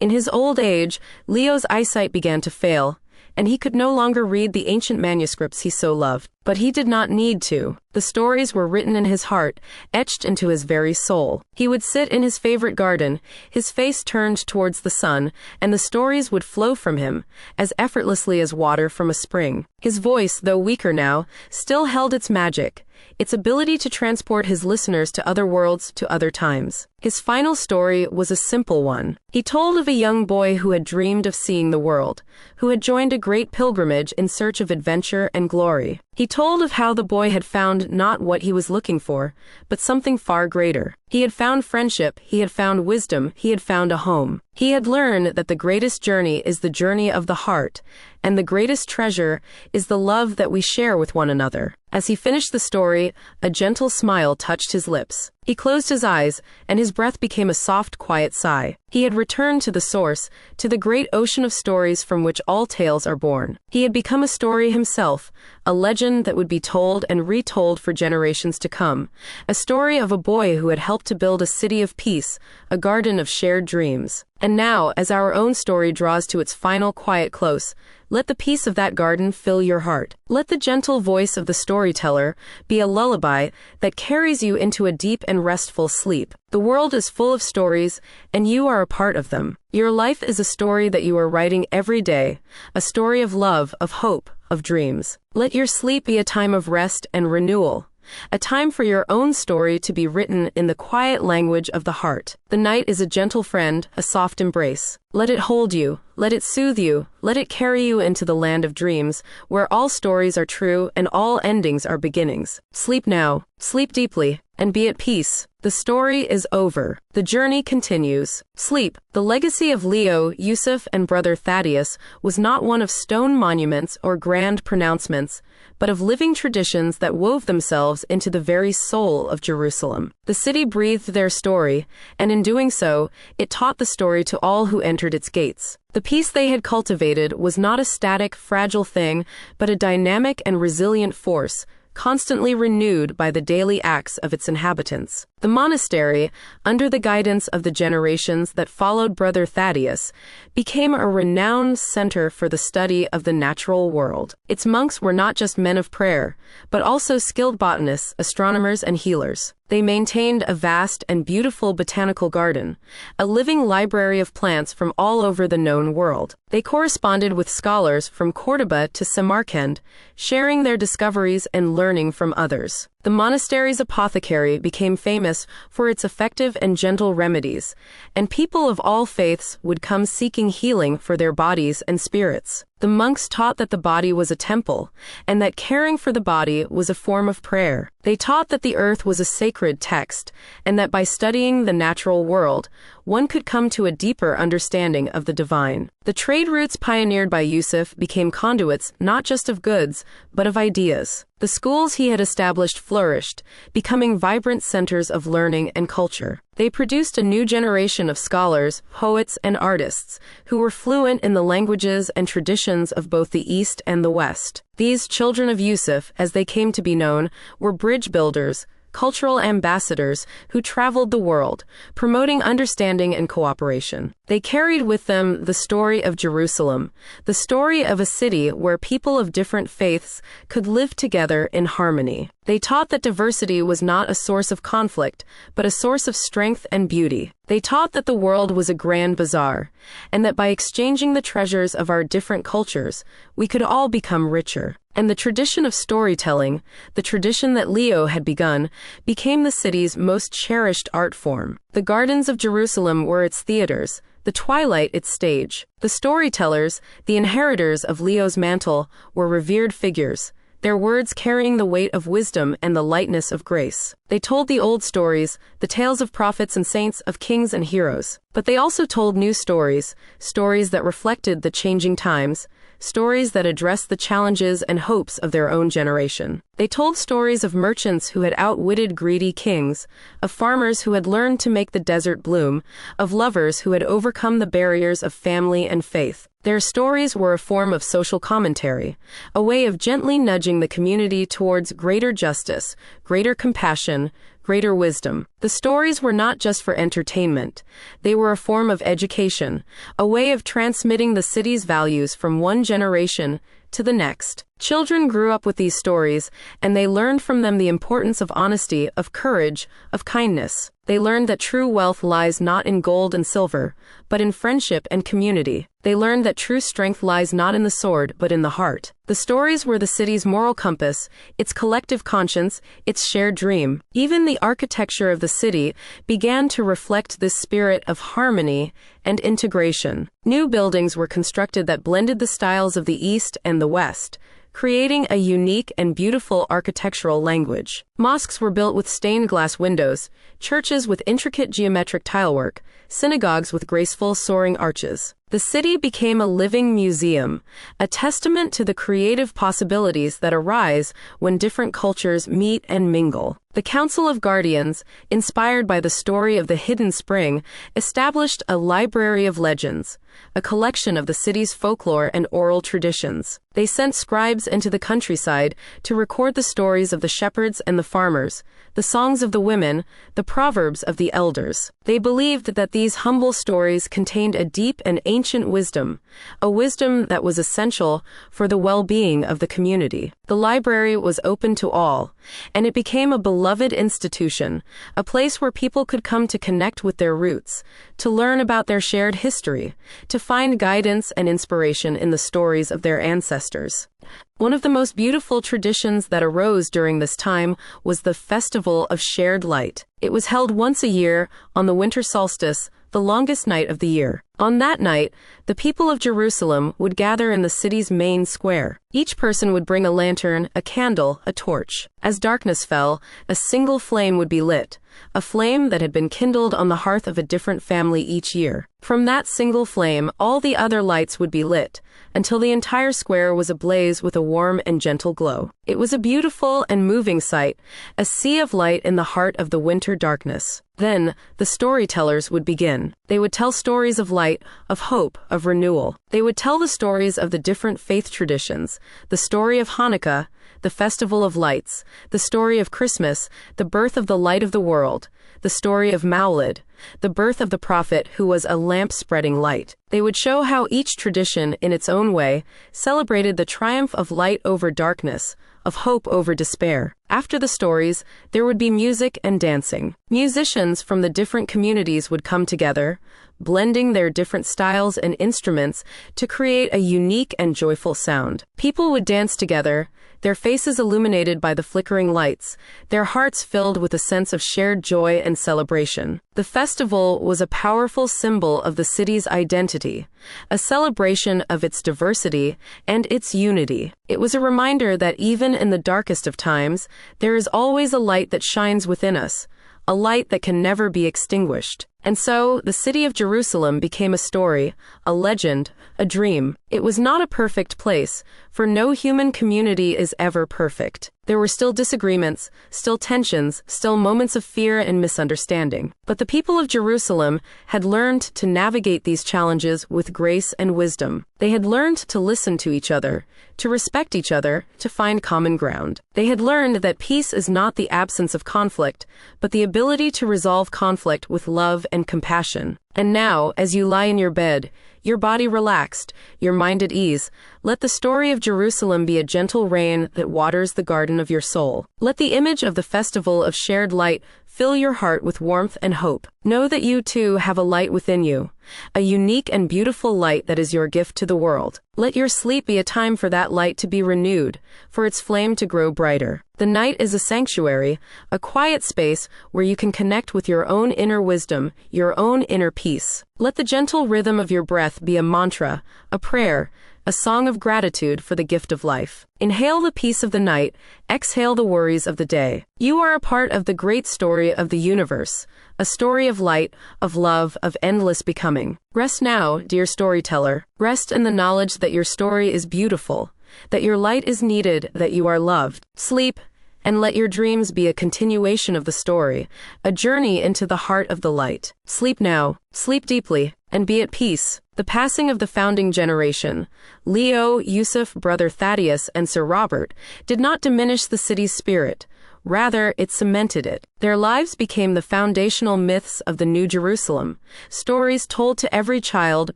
In his old age, Leo's eyesight began to fail, and he could no longer read the ancient manuscripts he so loved. But he did not need to. The stories were written in his heart, etched into his very soul. He would sit in his favorite garden, his face turned towards the sun, and the stories would flow from him, as effortlessly as water from a spring. His voice, though weaker now, still held its magic, its ability to transport his listeners to other worlds, to other times. His final story was a simple one. He told of a young boy who had dreamed of seeing the world, who had joined a great pilgrimage in search of adventure and glory. He told of how the boy had found not what he was looking for, but something far greater. He had found friendship, he had found wisdom, he had found a home. He had learned that the greatest journey is the journey of the heart, and the greatest treasure is the love that we share with one another. As he finished the story, a gentle smile touched his lips. He closed his eyes, and his breath became a soft, quiet sigh. He had returned to the source, to the great ocean of stories from which all tales are born. He had become a story himself, a legend that would be told and retold for generations to come, a story of a boy who had helped to build a city of peace, a garden of shared dreams. And now, as our own story draws to its final quiet close, let the peace of that garden fill your heart. Let the gentle voice of the storyteller be a lullaby that carries you into a deep and restful sleep. The world is full of stories, and you are a part of them. Your life is a story that you are writing every day, a story of love, of hope, of dreams. Let your sleep be a time of rest and renewal, a time for your own story to be written in the quiet language of the heart. The night is a gentle friend, a soft embrace. Let it hold you, let it soothe you, let it carry you into the land of dreams, where all stories are true and all endings are beginnings. Sleep now, sleep deeply, and be at peace. The story is over. The journey continues. Sleep. The legacy of Leo, Yusuf, and brother Thaddeus was not one of stone monuments or grand pronouncements, but of living traditions that wove themselves into the very soul of Jerusalem. The city breathed their story, and in doing so, it taught the story to all who entered its gates. The peace they had cultivated was not a static, fragile thing, but a dynamic and resilient force, constantly renewed by the daily acts of its inhabitants. The monastery, under the guidance of the generations that followed Brother Thaddeus, became a renowned center for the study of the natural world. Its monks were not just men of prayer, but also skilled botanists, astronomers, and healers. They maintained a vast and beautiful botanical garden, a living library of plants from all over the known world. They corresponded with scholars from Cordoba to Samarkand, sharing their discoveries and learning from others. The monastery's apothecary became famous for its effective and gentle remedies, and people of all faiths would come seeking healing for their bodies and spirits. The monks taught that the body was a temple, and that caring for the body was a form of prayer. They taught that the earth was a sacred text, and that by studying the natural world, one could come to a deeper understanding of the divine. The trade routes pioneered by Yusuf became conduits not just of goods, but of ideas. The schools he had established flourished, becoming vibrant centers of learning and culture. They produced a new generation of scholars, poets, and artists who were fluent in the languages and traditions of both the East and the West. These children of Yusuf, as they came to be known, were bridge builders, cultural ambassadors who traveled the world, promoting understanding and cooperation. They carried with them the story of Jerusalem, the story of a city where people of different faiths could live together in harmony. They taught that diversity was not a source of conflict, but a source of strength and beauty. They taught that the world was a grand bazaar, and that by exchanging the treasures of our different cultures, we could all become richer. And the tradition of storytelling, the tradition that Leo had begun, became the city's most cherished art form. The gardens of Jerusalem were its theaters, the twilight its stage. The storytellers, the inheritors of Leo's mantle, were revered figures, their words carrying the weight of wisdom and the lightness of grace. They told the old stories, the tales of prophets and saints, of kings and heroes. But they also told new stories, stories that reflected the changing times, stories that addressed the challenges and hopes of their own generation. They told stories of merchants who had outwitted greedy kings, of farmers who had learned to make the desert bloom, of lovers who had overcome the barriers of family and faith. Their stories were a form of social commentary, a way of gently nudging the community towards greater justice, greater compassion, greater wisdom. The stories were not just for entertainment. They were a form of education, a way of transmitting the city's values from one generation to the next. Children grew up with these stories, and they learned from them the importance of honesty, of courage, of kindness. They learned that true wealth lies not in gold and silver, but in friendship and community. They learned that true strength lies not in the sword, but in the heart. The stories were the city's moral compass, its collective conscience, its shared dream. Even the architecture of the city began to reflect this spirit of harmony and integration. New buildings were constructed that blended the styles of the East and the West, creating a unique and beautiful architectural language. Mosques were built with stained glass windows, churches with intricate geometric tilework, synagogues with graceful soaring arches. The city became a living museum, a testament to the creative possibilities that arise when different cultures meet and mingle. The Council of Guardians, inspired by the story of the Hidden Spring, established a library of legends, a collection of the city's folklore and oral traditions. They sent scribes into the countryside to record the stories of the shepherds and the farmers, the songs of the women, the proverbs of the elders. They believed that these humble stories contained a deep and ancient wisdom, a wisdom that was essential for the well-being of the community. The library was open to all, and it became a beloved institution, a place where people could come to connect with their roots, to learn about their shared history, to find guidance and inspiration in the stories of their ancestors. One of the most beautiful traditions that arose during this time was the Festival of Shared Light. It was held once a year on the winter solstice, the longest night of the year. On that night, the people of Jerusalem would gather in the city's main square. Each person would bring a lantern, a candle, a torch. As darkness fell, a single flame would be lit, a flame that had been kindled on the hearth of a different family each year. From that single flame, all the other lights would be lit, until the entire square was ablaze with a warm and gentle glow. It was a beautiful and moving sight, a sea of light in the heart of the winter darkness. Then, the storytellers would begin. They would tell stories of light, of hope, of renewal. They would tell the stories of the different faith traditions, the story of Hanukkah, the Festival of Lights, the story of Christmas, the birth of the light of the world, the story of Mawlid, the birth of the prophet who was a lamp spreading light. They would show how each tradition, in its own way, celebrated the triumph of light over darkness, of hope over despair. After the stories, there would be music and dancing. Musicians from the different communities would come together, blending their different styles and instruments to create a unique and joyful sound. People would dance together, their faces illuminated by the flickering lights, their hearts filled with a sense of shared joy and celebration. The festival was a powerful symbol of the city's identity, a celebration of its diversity and its unity. It was a reminder that even in the darkest of times, there is always a light that shines within us, a light that can never be extinguished. And so, the city of Jerusalem became a story, a legend, a dream. It was not a perfect place, for no human community is ever perfect. There were still disagreements, still tensions, still moments of fear and misunderstanding. But the people of Jerusalem had learned to navigate these challenges with grace and wisdom. They had learned to listen to each other, to respect each other, to find common ground. They had learned that peace is not the absence of conflict, but the ability to resolve conflict with love and compassion. And now, as you lie in your bed, your body relaxed, your mind at ease, let the story of Jerusalem be a gentle rain that waters the garden of your soul. Let the image of the Festival of Shared Light fill your heart with warmth and hope. Know that you too have a light within you, a unique and beautiful light that is your gift to the world. Let your sleep be a time for that light to be renewed, for its flame to grow brighter. The night is a sanctuary, a quiet space where you can connect with your own inner wisdom, your own inner peace. Let the gentle rhythm of your breath be a mantra, a prayer, a song of gratitude for the gift of life. Inhale the peace of the night, exhale the worries of the day. You are a part of the great story of the universe, a story of light, of love, of endless becoming. Rest now, dear storyteller. Rest in the knowledge that your story is beautiful, that your light is needed, that you are loved. Sleep, and let your dreams be a continuation of the story, a journey into the heart of the light. Sleep now, sleep deeply, and be at peace. The passing of the founding generation, Leo, Yusuf, Brother Thaddeus, and Sir Robert, did not diminish the city's spirit. Rather, it cemented it. Their lives became the foundational myths of the New Jerusalem, stories told to every child,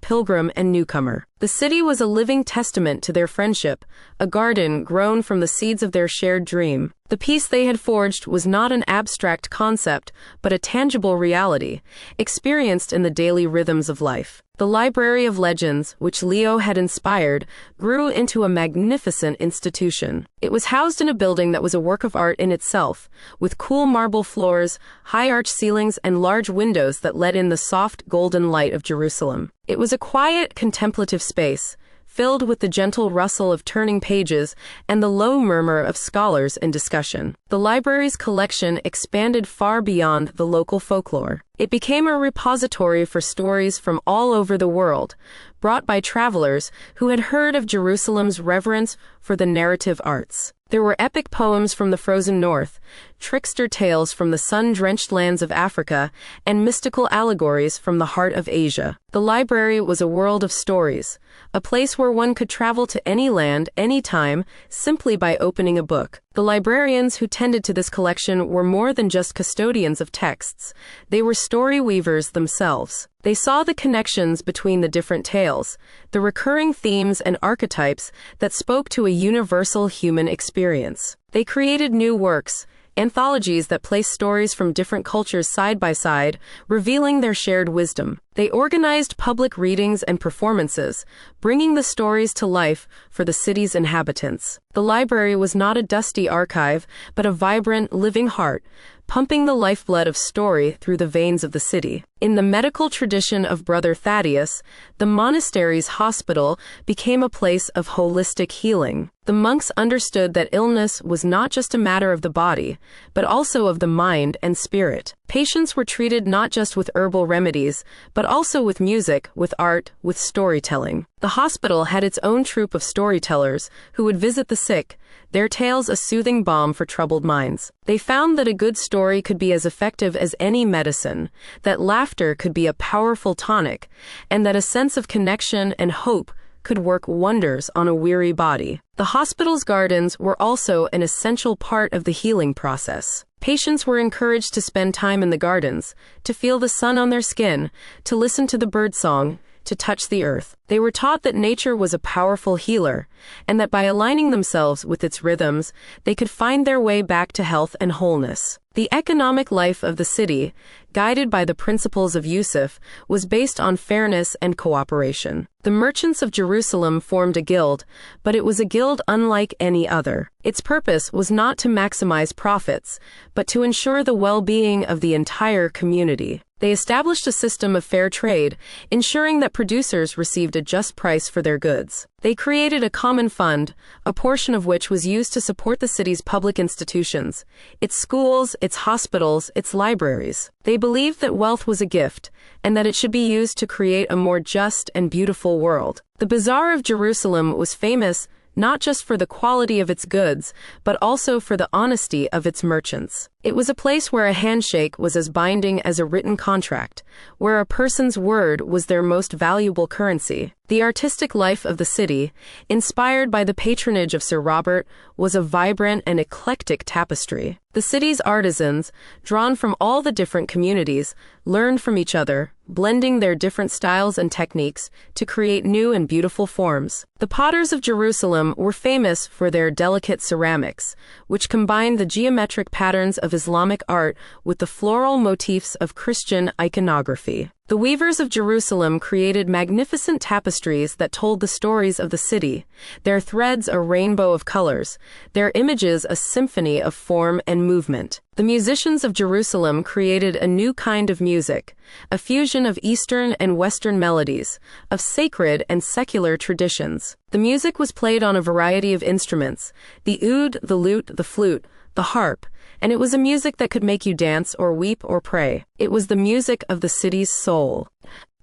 pilgrim, and newcomer. The city was a living testament to their friendship, a garden grown from the seeds of their shared dream. The peace they had forged was not an abstract concept, but a tangible reality, experienced in the daily rhythms of life. The Library of Legends, which Leo had inspired, grew into a magnificent institution. It was housed in a building that was a work of art in itself, with cool marble floors, high arched ceilings, and large windows that let in the soft, golden light of Jerusalem. It was a quiet, contemplative space, filled with the gentle rustle of turning pages and the low murmur of scholars in discussion. The library's collection expanded far beyond the local folklore. It became a repository for stories from all over the world, brought by travelers who had heard of Jerusalem's reverence for the narrative arts. There were epic poems from the frozen north, trickster tales from the sun-drenched lands of Africa, and mystical allegories from the heart of Asia. The library was a world of stories, a place where one could travel to any land, any time, simply by opening a book. The librarians who tended to this collection were more than just custodians of texts. They were story weavers themselves. They saw the connections between the different tales, the recurring themes and archetypes that spoke to a universal human experience. They created new works, anthologies that place stories from different cultures side by side, revealing their shared wisdom. They organized public readings and performances, bringing the stories to life for the city's inhabitants. The library was not a dusty archive, but a vibrant, living heart, pumping the lifeblood of story through the veins of the city. In the medical tradition of Brother Thaddeus, the monastery's hospital became a place of holistic healing. The monks understood that illness was not just a matter of the body, but also of the mind and spirit. Patients were treated not just with herbal remedies, but also with music, with art, with storytelling. The hospital had its own troupe of storytellers who would visit the sick, their tales a soothing balm for troubled minds. They found that a good story could be as effective as any medicine, that laughter could be a powerful tonic, and that a sense of connection and hope could work wonders on a weary body. The hospital's gardens were also an essential part of the healing process. Patients were encouraged to spend time in the gardens, to feel the sun on their skin, to listen to the birdsong, to touch the earth. They were taught that nature was a powerful healer, and that by aligning themselves with its rhythms, they could find their way back to health and wholeness. The economic life of the city, guided by the principles of Yusuf, was based on fairness and cooperation. The merchants of Jerusalem formed a guild, but it was a guild unlike any other. Its purpose was not to maximize profits, but to ensure the well-being of the entire community. They established a system of fair trade, ensuring that producers received a just price for their goods. They created a common fund, a portion of which was used to support the city's public institutions, its schools, its hospitals, its libraries. They believed that wealth was a gift, and that it should be used to create a more just and beautiful world. The Bazaar of Jerusalem was famous not just for the quality of its goods, but also for the honesty of its merchants. It was a place where a handshake was as binding as a written contract, where a person's word was their most valuable currency. The artistic life of the city, inspired by the patronage of Sir Robert, was a vibrant and eclectic tapestry. The city's artisans, drawn from all the different communities, learned from each other, blending their different styles and techniques to create new and beautiful forms. The potters of Jerusalem were famous for their delicate ceramics, which combined the geometric patterns of Islamic art with the floral motifs of Christian iconography. The weavers of Jerusalem created magnificent tapestries that told the stories of the city, their threads a rainbow of colors, their images a symphony of form and movement. The musicians of Jerusalem created a new kind of music, a fusion of Eastern and Western melodies, of sacred and secular traditions. The music was played on a variety of instruments, the oud, the lute, the flute, the harp, and it was a music that could make you dance or weep or pray. It was the music of the city's soul.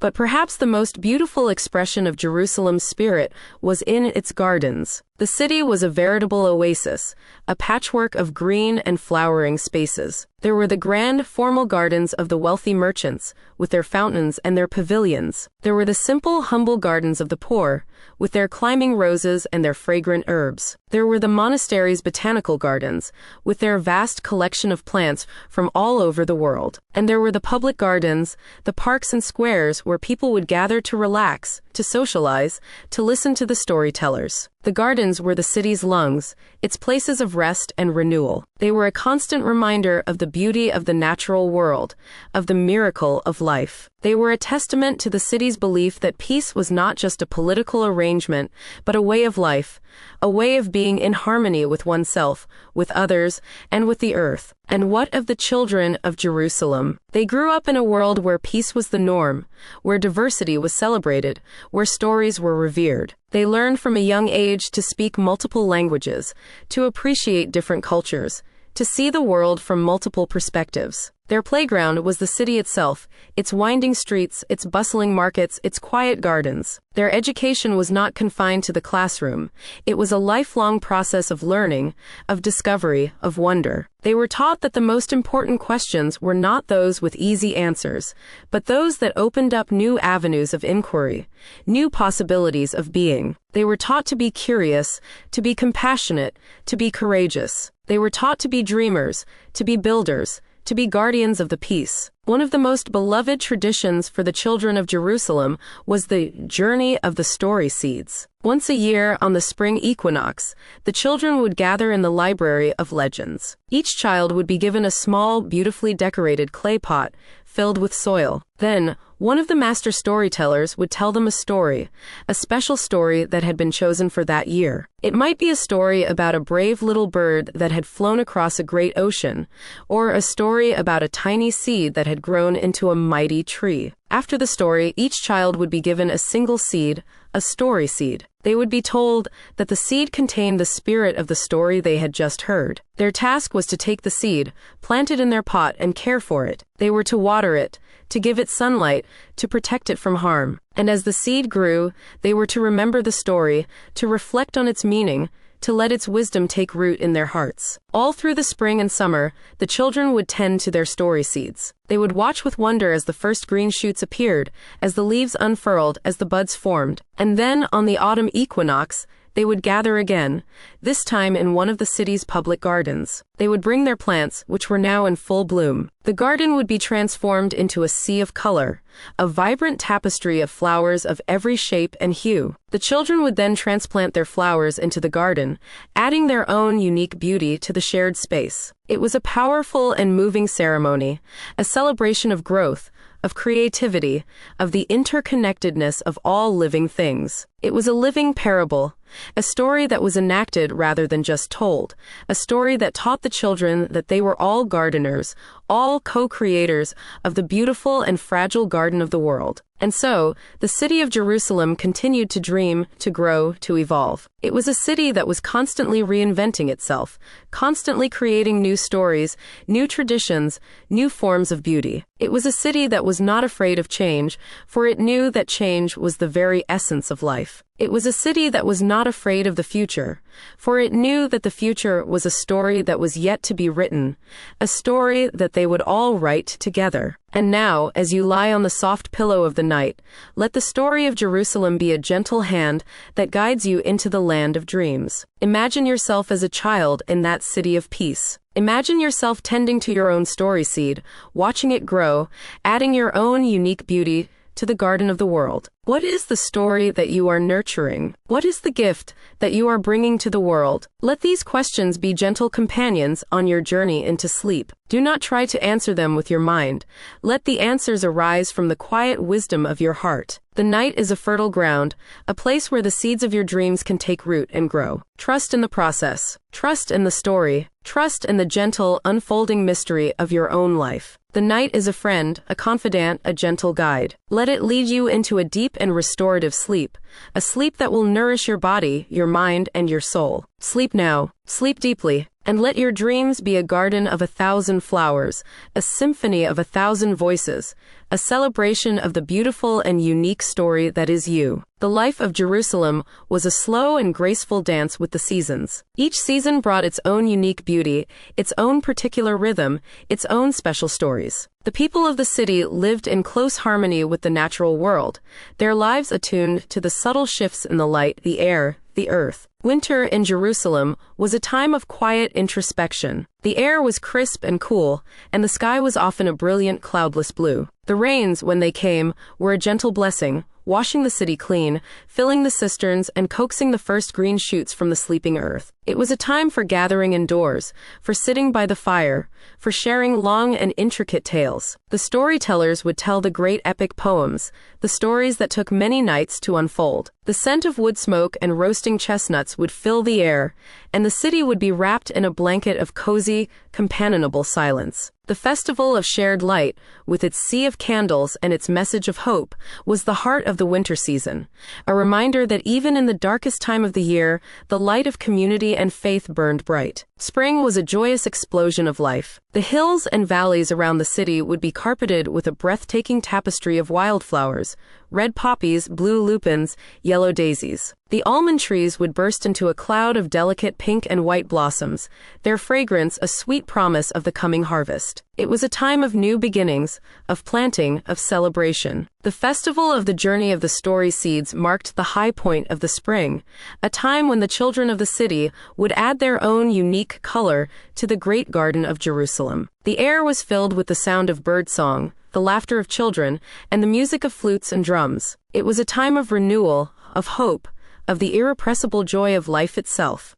But perhaps the most beautiful expression of Jerusalem's spirit was in its gardens. The city was a veritable oasis, a patchwork of green and flowering spaces. There were the grand, formal gardens of the wealthy merchants, with their fountains and their pavilions. There were the simple, humble gardens of the poor, with their climbing roses and their fragrant herbs. There were the monastery's botanical gardens, with their vast collection of plants from all over the world. And there were the public gardens, the parks and squares where people would gather to relax, to socialize, to listen to the storytellers. The gardens were the city's lungs, its places of rest and renewal. They were a constant reminder of the beauty of the natural world, of the miracle of life. They were a testament to the city's belief that peace was not just a political arrangement, but a way of life, a way of being in harmony with oneself, with others, and with the earth. And what of the children of Jerusalem? They grew up in a world where peace was the norm, where diversity was celebrated, where stories were revered. They learned from a young age to speak multiple languages, to appreciate different cultures, to see the world from multiple perspectives. Their playground was the city itself, its winding streets, its bustling markets, its quiet gardens. Their education was not confined to the classroom. It was a lifelong process of learning, of discovery, of wonder. They were taught that the most important questions were not those with easy answers, but those that opened up new avenues of inquiry, new possibilities of being. They were taught to be curious, to be compassionate, to be courageous. They were taught to be dreamers, to be builders, to be guardians of the peace. One of the most beloved traditions for the children of Jerusalem was the journey of the story seeds. Once a year, on the spring equinox, the children would gather in the library of legends. Each child would be given a small, beautifully decorated clay pot filled with soil. Then, one of the master storytellers would tell them a special story that had been chosen for that year. It might be a story about a brave little bird that had flown across a great ocean, or a story about a tiny seed that had grown into a mighty tree. After the story, each child would be given a single seed, a story seed. They would be told that the seed contained the spirit of the story they had just heard. Their task was to take the seed, plant it in their pot, and care for it. They were to water it, to give it sunlight, to protect it from harm. And as the seed grew, they were to remember the story, to reflect on its meaning, to let its wisdom take root in their hearts. All through the spring and summer, the children would tend to their story seeds. They would watch with wonder as the first green shoots appeared, as the leaves unfurled, as the buds formed. And then, on the autumn equinox, they would gather again, this time in one of the city's public gardens. They would bring their plants, which were now in full bloom. The garden would be transformed into a sea of color, a vibrant tapestry of flowers of every shape and hue. The children would then transplant their flowers into the garden, adding their own unique beauty to the shared space. It was a powerful and moving ceremony, a celebration of growth, of creativity, of the interconnectedness of all living things. It was a living parable, a story that was enacted rather than just told, a story that taught the children that they were all gardeners, all co-creators of the beautiful and fragile garden of the world. And so, the city of Jerusalem continued to dream, to grow, to evolve. It was a city that was constantly reinventing itself, constantly creating new stories, new traditions, new forms of beauty. It was a city that was not afraid of change, for it knew that change was the very essence of life. It was a city that was not afraid of the future, for it knew that the future was a story that was yet to be written, a story that they would all write together. And now, as you lie on the soft pillow of the night, let the story of Jerusalem be a gentle hand that guides you into the land of dreams. Imagine yourself as a child in that city of peace. Imagine yourself tending to your own story seed, watching it grow, adding your own unique beauty to the garden of the world. What is the story that you are nurturing? What is the gift that you are bringing to the world? Let these questions be gentle companions on your journey into sleep. Do not try to answer them with your mind. Let the answers arise from the quiet wisdom of your heart. The night is a fertile ground, a place where the seeds of your dreams can take root and grow. Trust in the process. Trust in the story. Trust in the gentle, unfolding mystery of your own life. The night is a friend, a confidant, a gentle guide. Let it lead you into a deep and restorative sleep, a sleep that will nourish your body, your mind, and your soul. Sleep now, sleep deeply, and let your dreams be a garden of 1,000 flowers, a symphony of 1,000 voices, a celebration of the beautiful and unique story that is you. The life of Jerusalem was a slow and graceful dance with the seasons. Each season brought its own unique beauty, its own particular rhythm, its own special stories. The people of the city lived in close harmony with the natural world, their lives attuned to the subtle shifts in the light, the air, the earth. Winter in Jerusalem was a time of quiet introspection. The air was crisp and cool, and the sky was often a brilliant cloudless blue. The rains, when they came, were a gentle blessing, washing the city clean, filling the cisterns, and coaxing the first green shoots from the sleeping earth. It was a time for gathering indoors, for sitting by the fire, for sharing long and intricate tales. The storytellers would tell the great epic poems, the stories that took many nights to unfold. The scent of wood smoke and roasting chestnuts would fill the air, and the city would be wrapped in a blanket of cozy, companionable silence. The festival of shared light, with its sea of candles and its message of hope, was the heart of the winter season, a reminder that even in the darkest time of the year, the light of community and faith burned bright. Spring was a joyous explosion of life. The hills and valleys around the city would be carpeted with a breathtaking tapestry of wildflowers, red poppies, blue lupins, yellow daisies. The almond trees would burst into a cloud of delicate pink and white blossoms, their fragrance a sweet promise of the coming harvest. It was a time of new beginnings, of planting, of celebration. The festival of the journey of the story seeds marked the high point of the spring, a time when the children of the city would add their own unique color to the great garden of Jerusalem. The air was filled with the sound of birdsong, the laughter of children, and the music of flutes and drums. It was a time of renewal, of hope, of the irrepressible joy of life itself.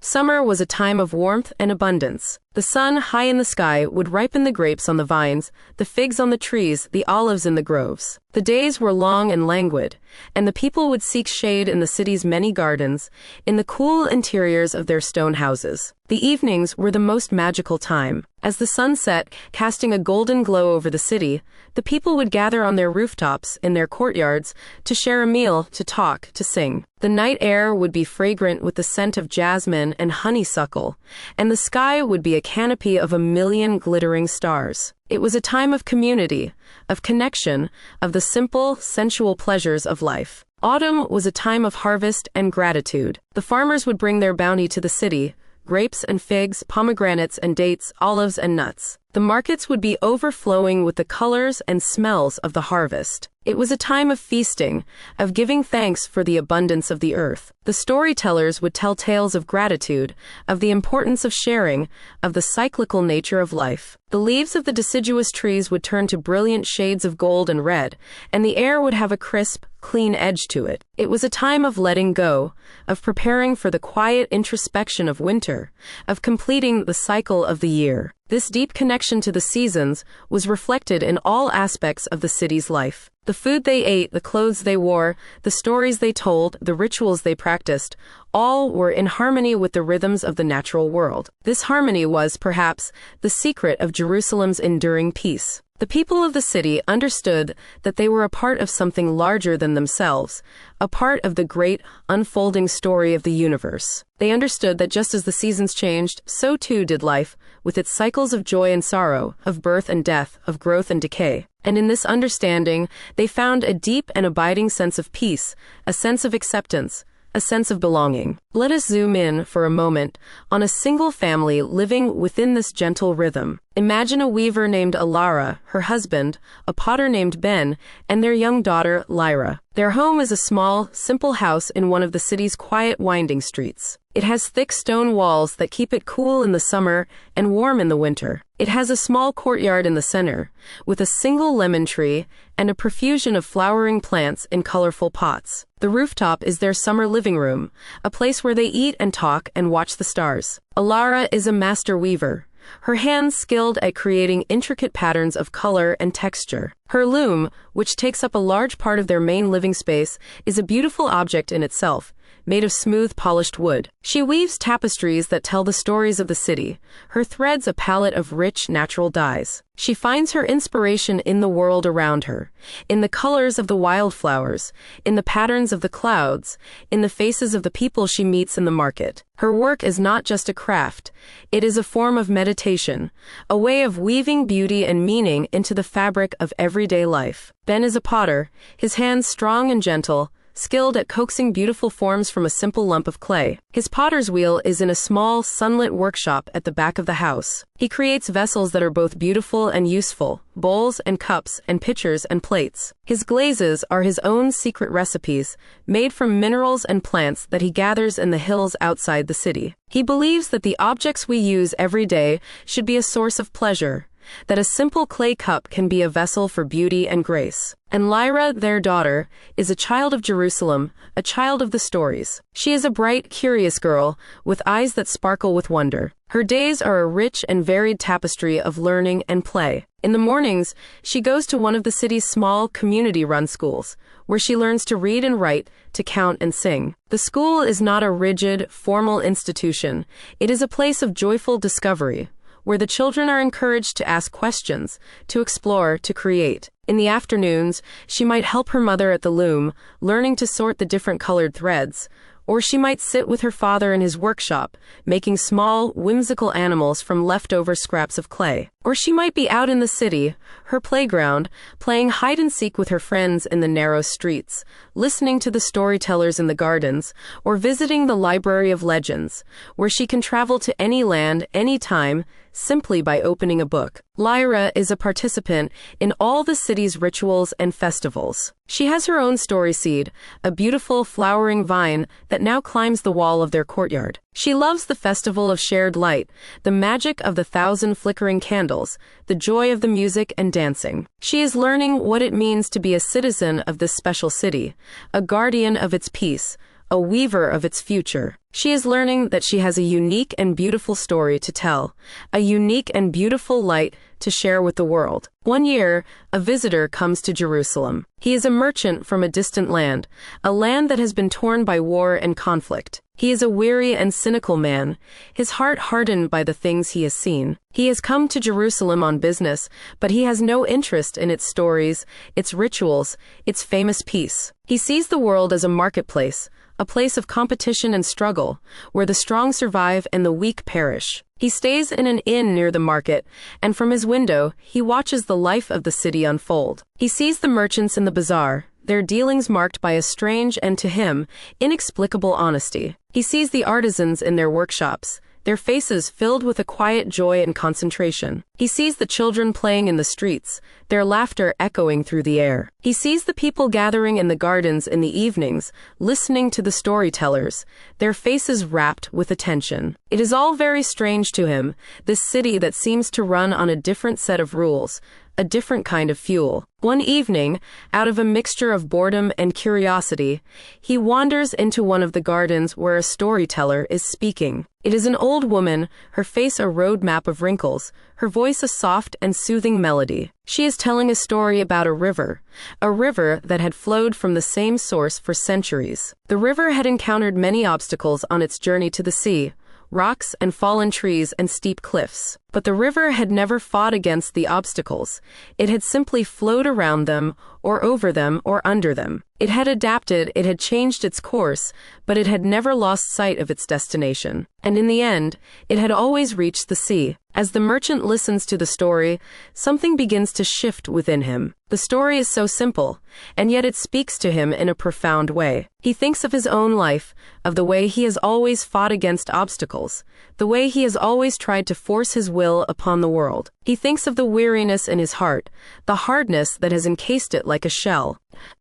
Summer was a time of warmth and abundance. The sun, high in the sky, would ripen the grapes on the vines, the figs on the trees, the olives in the groves. The days were long and languid, and the people would seek shade in the city's many gardens, in the cool interiors of their stone houses. The evenings were the most magical time. As the sun set, casting a golden glow over the city, the people would gather on their rooftops, in their courtyards, to share a meal, to talk, to sing. The night air would be fragrant with the scent of jasmine and honeysuckle, and the sky would be a canopy of 1,000,000 glittering stars. It was a time of community, of connection, of the simple, sensual pleasures of life. Autumn was a time of harvest and gratitude. The farmers would bring their bounty to the city, grapes and figs, pomegranates and dates, olives and nuts. The markets would be overflowing with the colors and smells of the harvest. It was a time of feasting, of giving thanks for the abundance of the earth. The storytellers would tell tales of gratitude, of the importance of sharing, of the cyclical nature of life. The leaves of the deciduous trees would turn to brilliant shades of gold and red, and the air would have a crisp, clean edge to it. It was a time of letting go, of preparing for the quiet introspection of winter, of completing the cycle of the year. This deep connection to the seasons was reflected in all aspects of the city's life. The food they ate, the clothes they wore, the stories they told, the rituals they practiced, all were in harmony with the rhythms of the natural world. This harmony was, perhaps, the secret of Jerusalem's enduring peace. The people of the city understood that they were a part of something larger than themselves, a part of the great, unfolding story of the universe. They understood that just as the seasons changed, so too did life, with its cycles of joy and sorrow, of birth and death, of growth and decay. And in this understanding, they found a deep and abiding sense of peace, a sense of acceptance, a sense of belonging. Let us zoom in for a moment on a single family living within this gentle rhythm. Imagine a weaver named Alara, her husband, a potter named Ben, and their young daughter, Lyra. Their home is a small, simple house in one of the city's quiet, winding streets. It has thick stone walls that keep it cool in the summer and warm in the winter. It has a small courtyard in the center, with a single lemon tree and a profusion of flowering plants in colorful pots. The rooftop is their summer living room, a place where they eat and talk and watch the stars. Alara is a master weaver, her hands skilled at creating intricate patterns of color and texture. Her loom, which takes up a large part of their main living space, is a beautiful object in itself, made of smooth, polished wood. She weaves tapestries that tell the stories of the city, her threads a palette of rich, natural dyes. She finds her inspiration in the world around her, in the colors of the wildflowers, in the patterns of the clouds, in the faces of the people she meets in the market. Her work is not just a craft, it is a form of meditation, a way of weaving beauty and meaning into the fabric of everyday life. Ben is a potter, his hands strong and gentle, skilled at coaxing beautiful forms from a simple lump of clay. His potter's wheel is in a small, sunlit workshop at the back of the house. He creates vessels that are both beautiful and useful, bowls and cups and pitchers and plates. His glazes are his own secret recipes, made from minerals and plants that he gathers in the hills outside the city. He believes that the objects we use every day should be a source of pleasure, that a simple clay cup can be a vessel for beauty and grace. And Lyra, their daughter, is a child of Jerusalem, a child of the stories. She is a bright, curious girl, with eyes that sparkle with wonder. Her days are a rich and varied tapestry of learning and play. In the mornings, she goes to one of the city's small, community-run schools, where she learns to read and write, to count and sing. The school is not a rigid, formal institution. It is a place of joyful discovery, where the children are encouraged to ask questions, to explore, to create. In the afternoons, she might help her mother at the loom, learning to sort the different colored threads, or she might sit with her father in his workshop, making small, whimsical animals from leftover scraps of clay. Or she might be out in the city, her playground, playing hide-and-seek with her friends in the narrow streets, listening to the storytellers in the gardens, or visiting the Library of Legends, where she can travel to any land, any time, simply by opening a book. Lyra is a participant in all the city's rituals and festivals. She has her own story seed, a beautiful flowering vine that now climbs the wall of their courtyard. She loves the festival of shared light, the magic of the 1,000 flickering candles, the joy of the music and dancing. She is learning what it means to be a citizen of this special city, a guardian of its peace, a weaver of its future. She is learning that she has a unique and beautiful story to tell, a unique and beautiful light to share with the world. One year, a visitor comes to Jerusalem. He is a merchant from a distant land, a land that has been torn by war and conflict. He is a weary and cynical man, his heart hardened by the things he has seen. He has come to Jerusalem on business, but he has no interest in its stories, its rituals, its famous peace. He sees the world as a marketplace, a place of competition and struggle, where the strong survive and the weak perish. He stays in an inn near the market, and from his window, he watches the life of the city unfold. He sees the merchants in the bazaar, their dealings marked by a strange and, to him, inexplicable honesty. He sees the artisans in their workshops, their faces filled with a quiet joy and concentration. He sees the children playing in the streets, their laughter echoing through the air. He sees the people gathering in the gardens in the evenings, listening to the storytellers, their faces rapt with attention. It is all very strange to him, this city that seems to run on a different set of rules, a different kind of fuel. One evening, out of a mixture of boredom and curiosity, he wanders into one of the gardens where a storyteller is speaking. It is an old woman, her face a road map of wrinkles, her voice a soft and soothing melody. She is telling a story about a river that had flowed from the same source for centuries. The river had encountered many obstacles on its journey to the sea, rocks and fallen trees and steep cliffs. But the river had never fought against the obstacles. It had simply flowed around them, or over them, or under them. It had adapted, it had changed its course, but it had never lost sight of its destination. And in the end, it had always reached the sea. As the merchant listens to the story, something begins to shift within him. The story is so simple, and yet it speaks to him in a profound way. He thinks of his own life, of the way he has always fought against obstacles, the way he has always tried to force his will upon the world. He thinks of the weariness in his heart, the hardness that has encased it like a shell.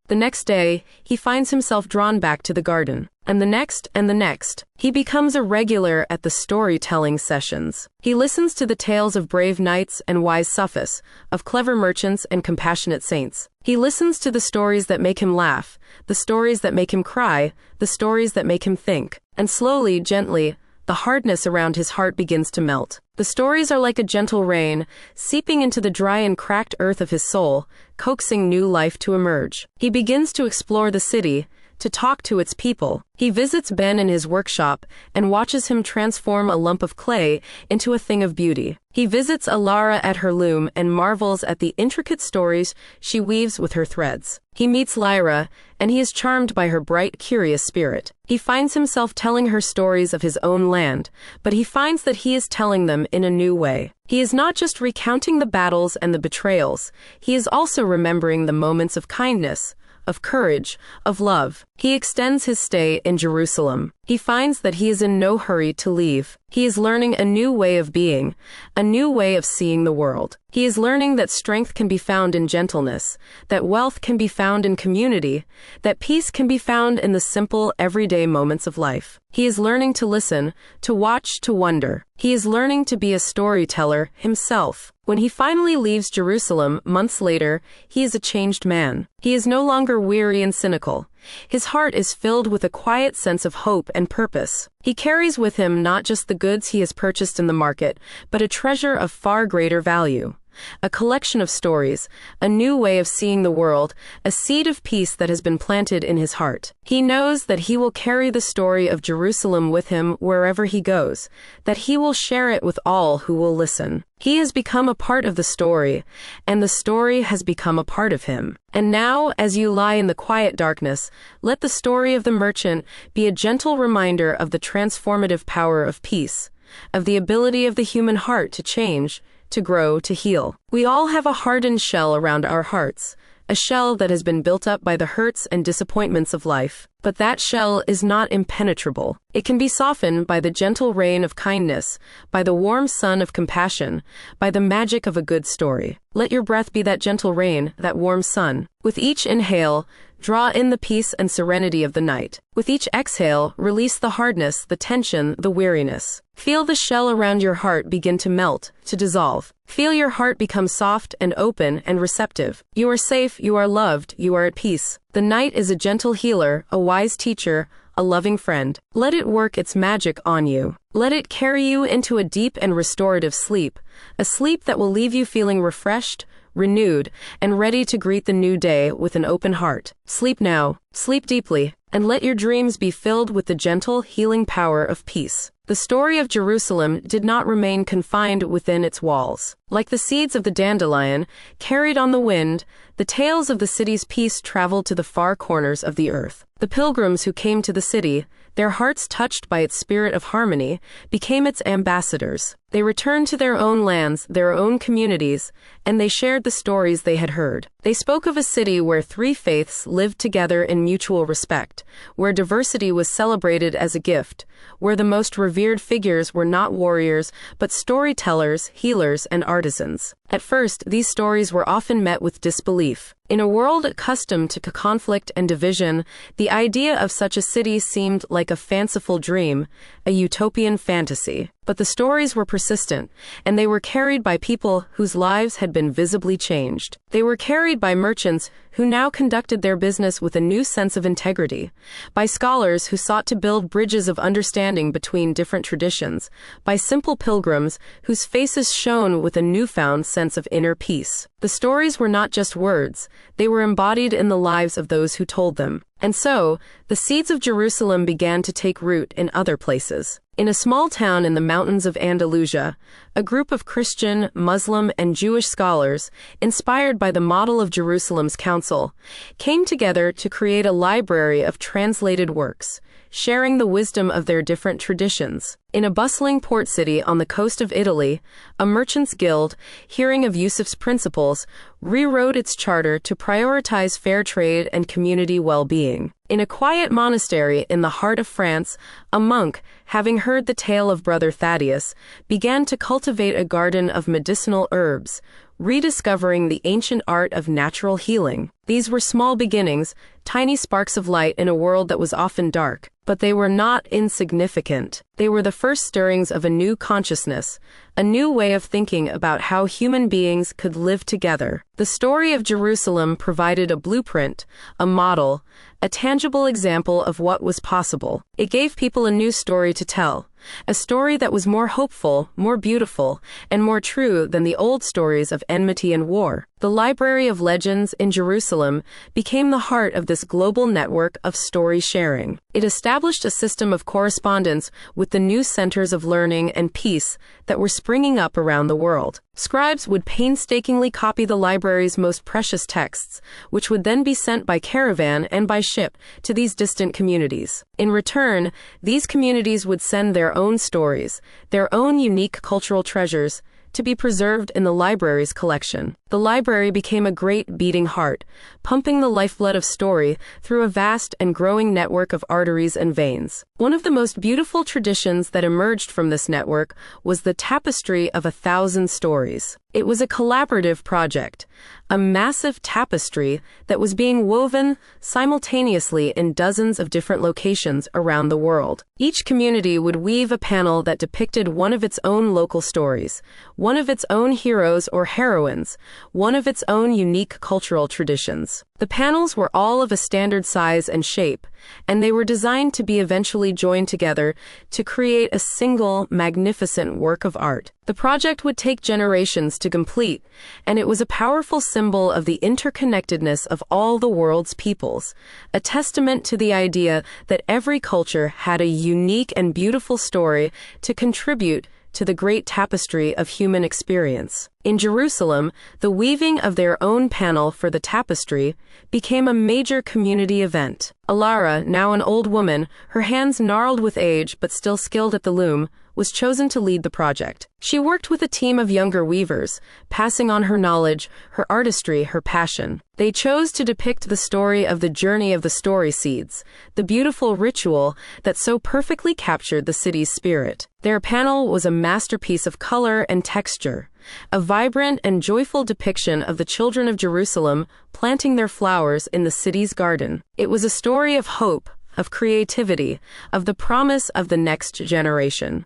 The next day, he finds himself drawn back to the garden. And the next, and the next. He becomes a regular at the storytelling sessions. He listens to the tales of brave knights and wise sophists, of clever merchants and compassionate saints. He listens to the stories that make him laugh, the stories that make him cry, the stories that make him think. And slowly, gently, the hardness around his heart begins to melt. The stories are like a gentle rain, seeping into the dry and cracked earth of his soul, coaxing new life to emerge. He begins to explore the city, to talk to its people. He visits Ben in his workshop and watches him transform a lump of clay into a thing of beauty. He visits Alara at her loom and marvels at the intricate stories she weaves with her threads. He meets Lyra, and he is charmed by her bright, curious spirit. He finds himself telling her stories of his own land, but he finds that he is telling them in a new way. He is not just recounting the battles and the betrayals, he is also remembering the moments of kindness, of courage, of love. He extends his stay in Jerusalem. he finds that he is in no hurry to leave. He is learning a new way of being, a new way of seeing the world. He is learning that strength can be found in gentleness, that wealth can be found in community, that peace can be found in the simple, everyday moments of life. He is learning to listen, to watch, to wonder. He is learning to be a storyteller himself. When he finally leaves Jerusalem months later, he is a changed man. He is no longer weary and cynical. His heart is filled with a quiet sense of hope and purpose. He carries with him not just the goods he has purchased in the market, but a treasure of far greater value. A collection of stories, a new way of seeing the world, a seed of peace that has been planted in his heart. He knows that he will carry the story of Jerusalem with him wherever he goes, that he will share it with all who will listen. He has become a part of the story, and the story has become a part of him. And now, as you lie in the quiet darkness, let the story of the merchant be a gentle reminder of the transformative power of peace, of the ability of the human heart to change, to grow, to heal. We all have a hardened shell around our hearts, a shell that has been built up by the hurts and disappointments of life. But that shell is not impenetrable. It can be softened by the gentle rain of kindness, by the warm sun of compassion, by the magic of a good story. Let your breath be that gentle rain, that warm sun. With each inhale, draw in the peace and serenity of the night. With each exhale, release the hardness, the tension, the weariness. Feel the shell around your heart begin to melt, to dissolve. Feel your heart become soft and open and receptive. You are safe, you are loved, you are at peace. The night is a gentle healer, a wise teacher, a loving friend. Let it work its magic on you. Let it carry you into a deep and restorative sleep, a sleep that will leave you feeling refreshed, renewed, and ready to greet the new day with an open heart. Sleep now, sleep deeply, and let your dreams be filled with the gentle, healing power of peace. The story of Jerusalem did not remain confined within its walls. Like the seeds of the dandelion, carried on the wind, the tales of the city's peace traveled to the far corners of the earth. The pilgrims who came to the city, their hearts touched by its spirit of harmony, became its ambassadors. They returned to their own lands, their own communities, and they shared the stories they had heard. They spoke of a city where three faiths lived together in mutual respect, where diversity was celebrated as a gift, where the most revered figures were not warriors, but storytellers, healers, and artisans. At first, these stories were often met with disbelief. In a world accustomed to conflict and division, the idea of such a city seemed like a fanciful dream, a utopian fantasy. But the stories were persistent, and they were carried by people whose lives had been visibly changed. They were carried by merchants who now conducted their business with a new sense of integrity, by scholars who sought to build bridges of understanding between different traditions, by simple pilgrims whose faces shone with a newfound sense of inner peace. The stories were not just words, they were embodied in the lives of those who told them. And so, the seeds of Jerusalem began to take root in other places. In a small town in the mountains of Andalusia, a group of Christian, Muslim, and Jewish scholars, inspired by the model of Jerusalem's council, came together to create a library of translated works, sharing the wisdom of their different traditions. In a bustling port city on the coast of Italy, a merchants' guild, hearing of Yusuf's principles, rewrote its charter to prioritize fair trade and community well-being. In a quiet monastery in the heart of France, a monk, having heard the tale of Brother Thaddeus, began to cultivate a garden of medicinal herbs, rediscovering the ancient art of natural healing. These were small beginnings, tiny sparks of light in a world that was often dark, but they were not insignificant. They were the first stirrings of a new consciousness, a new way of thinking about how human beings could live together. The story of Jerusalem provided a blueprint, a model, a tangible example of what was possible. It gave people a new story to tell, a story that was more hopeful, more beautiful, and more true than the old stories of enmity and war. The Library of Legends in Jerusalem became the heart of this global network of story sharing. It established a system of correspondence with the new centers of learning and peace that were springing up around the world. Scribes would painstakingly copy the library's most precious texts, which would then be sent by caravan and by ship to these distant communities. In return, these communities would send their own stories, their own unique cultural treasures, to be preserved in the library's collection. The library became a great beating heart, pumping the lifeblood of story through a vast and growing network of arteries and veins. One of the most beautiful traditions that emerged from this network was the Tapestry of 1,000 Stories. It was a collaborative project, a massive tapestry that was being woven simultaneously in dozens of different locations around the world. Each community would weave a panel that depicted one of its own local stories, one of its own heroes or heroines, one of its own unique cultural traditions. The panels were all of a standard size and shape, and they were designed to be eventually joined together to create a single, magnificent work of art. The project would take generations to complete, and it was a powerful symbol of the interconnectedness of all the world's peoples, a testament to the idea that every culture had a unique and beautiful story to contribute to the great tapestry of human experience. In Jerusalem, the weaving of their own panel for the tapestry became a major community event. Alara, now an old woman, her hands gnarled with age but still skilled at the loom, was chosen to lead the project. She worked with a team of younger weavers, passing on her knowledge, her artistry, her passion. They chose to depict the story of the journey of the story seeds, the beautiful ritual that so perfectly captured the city's spirit. Their panel was a masterpiece of color and texture, a vibrant and joyful depiction of the children of Jerusalem planting their flowers in the city's garden. It was a story of hope, of creativity, of the promise of the next generation.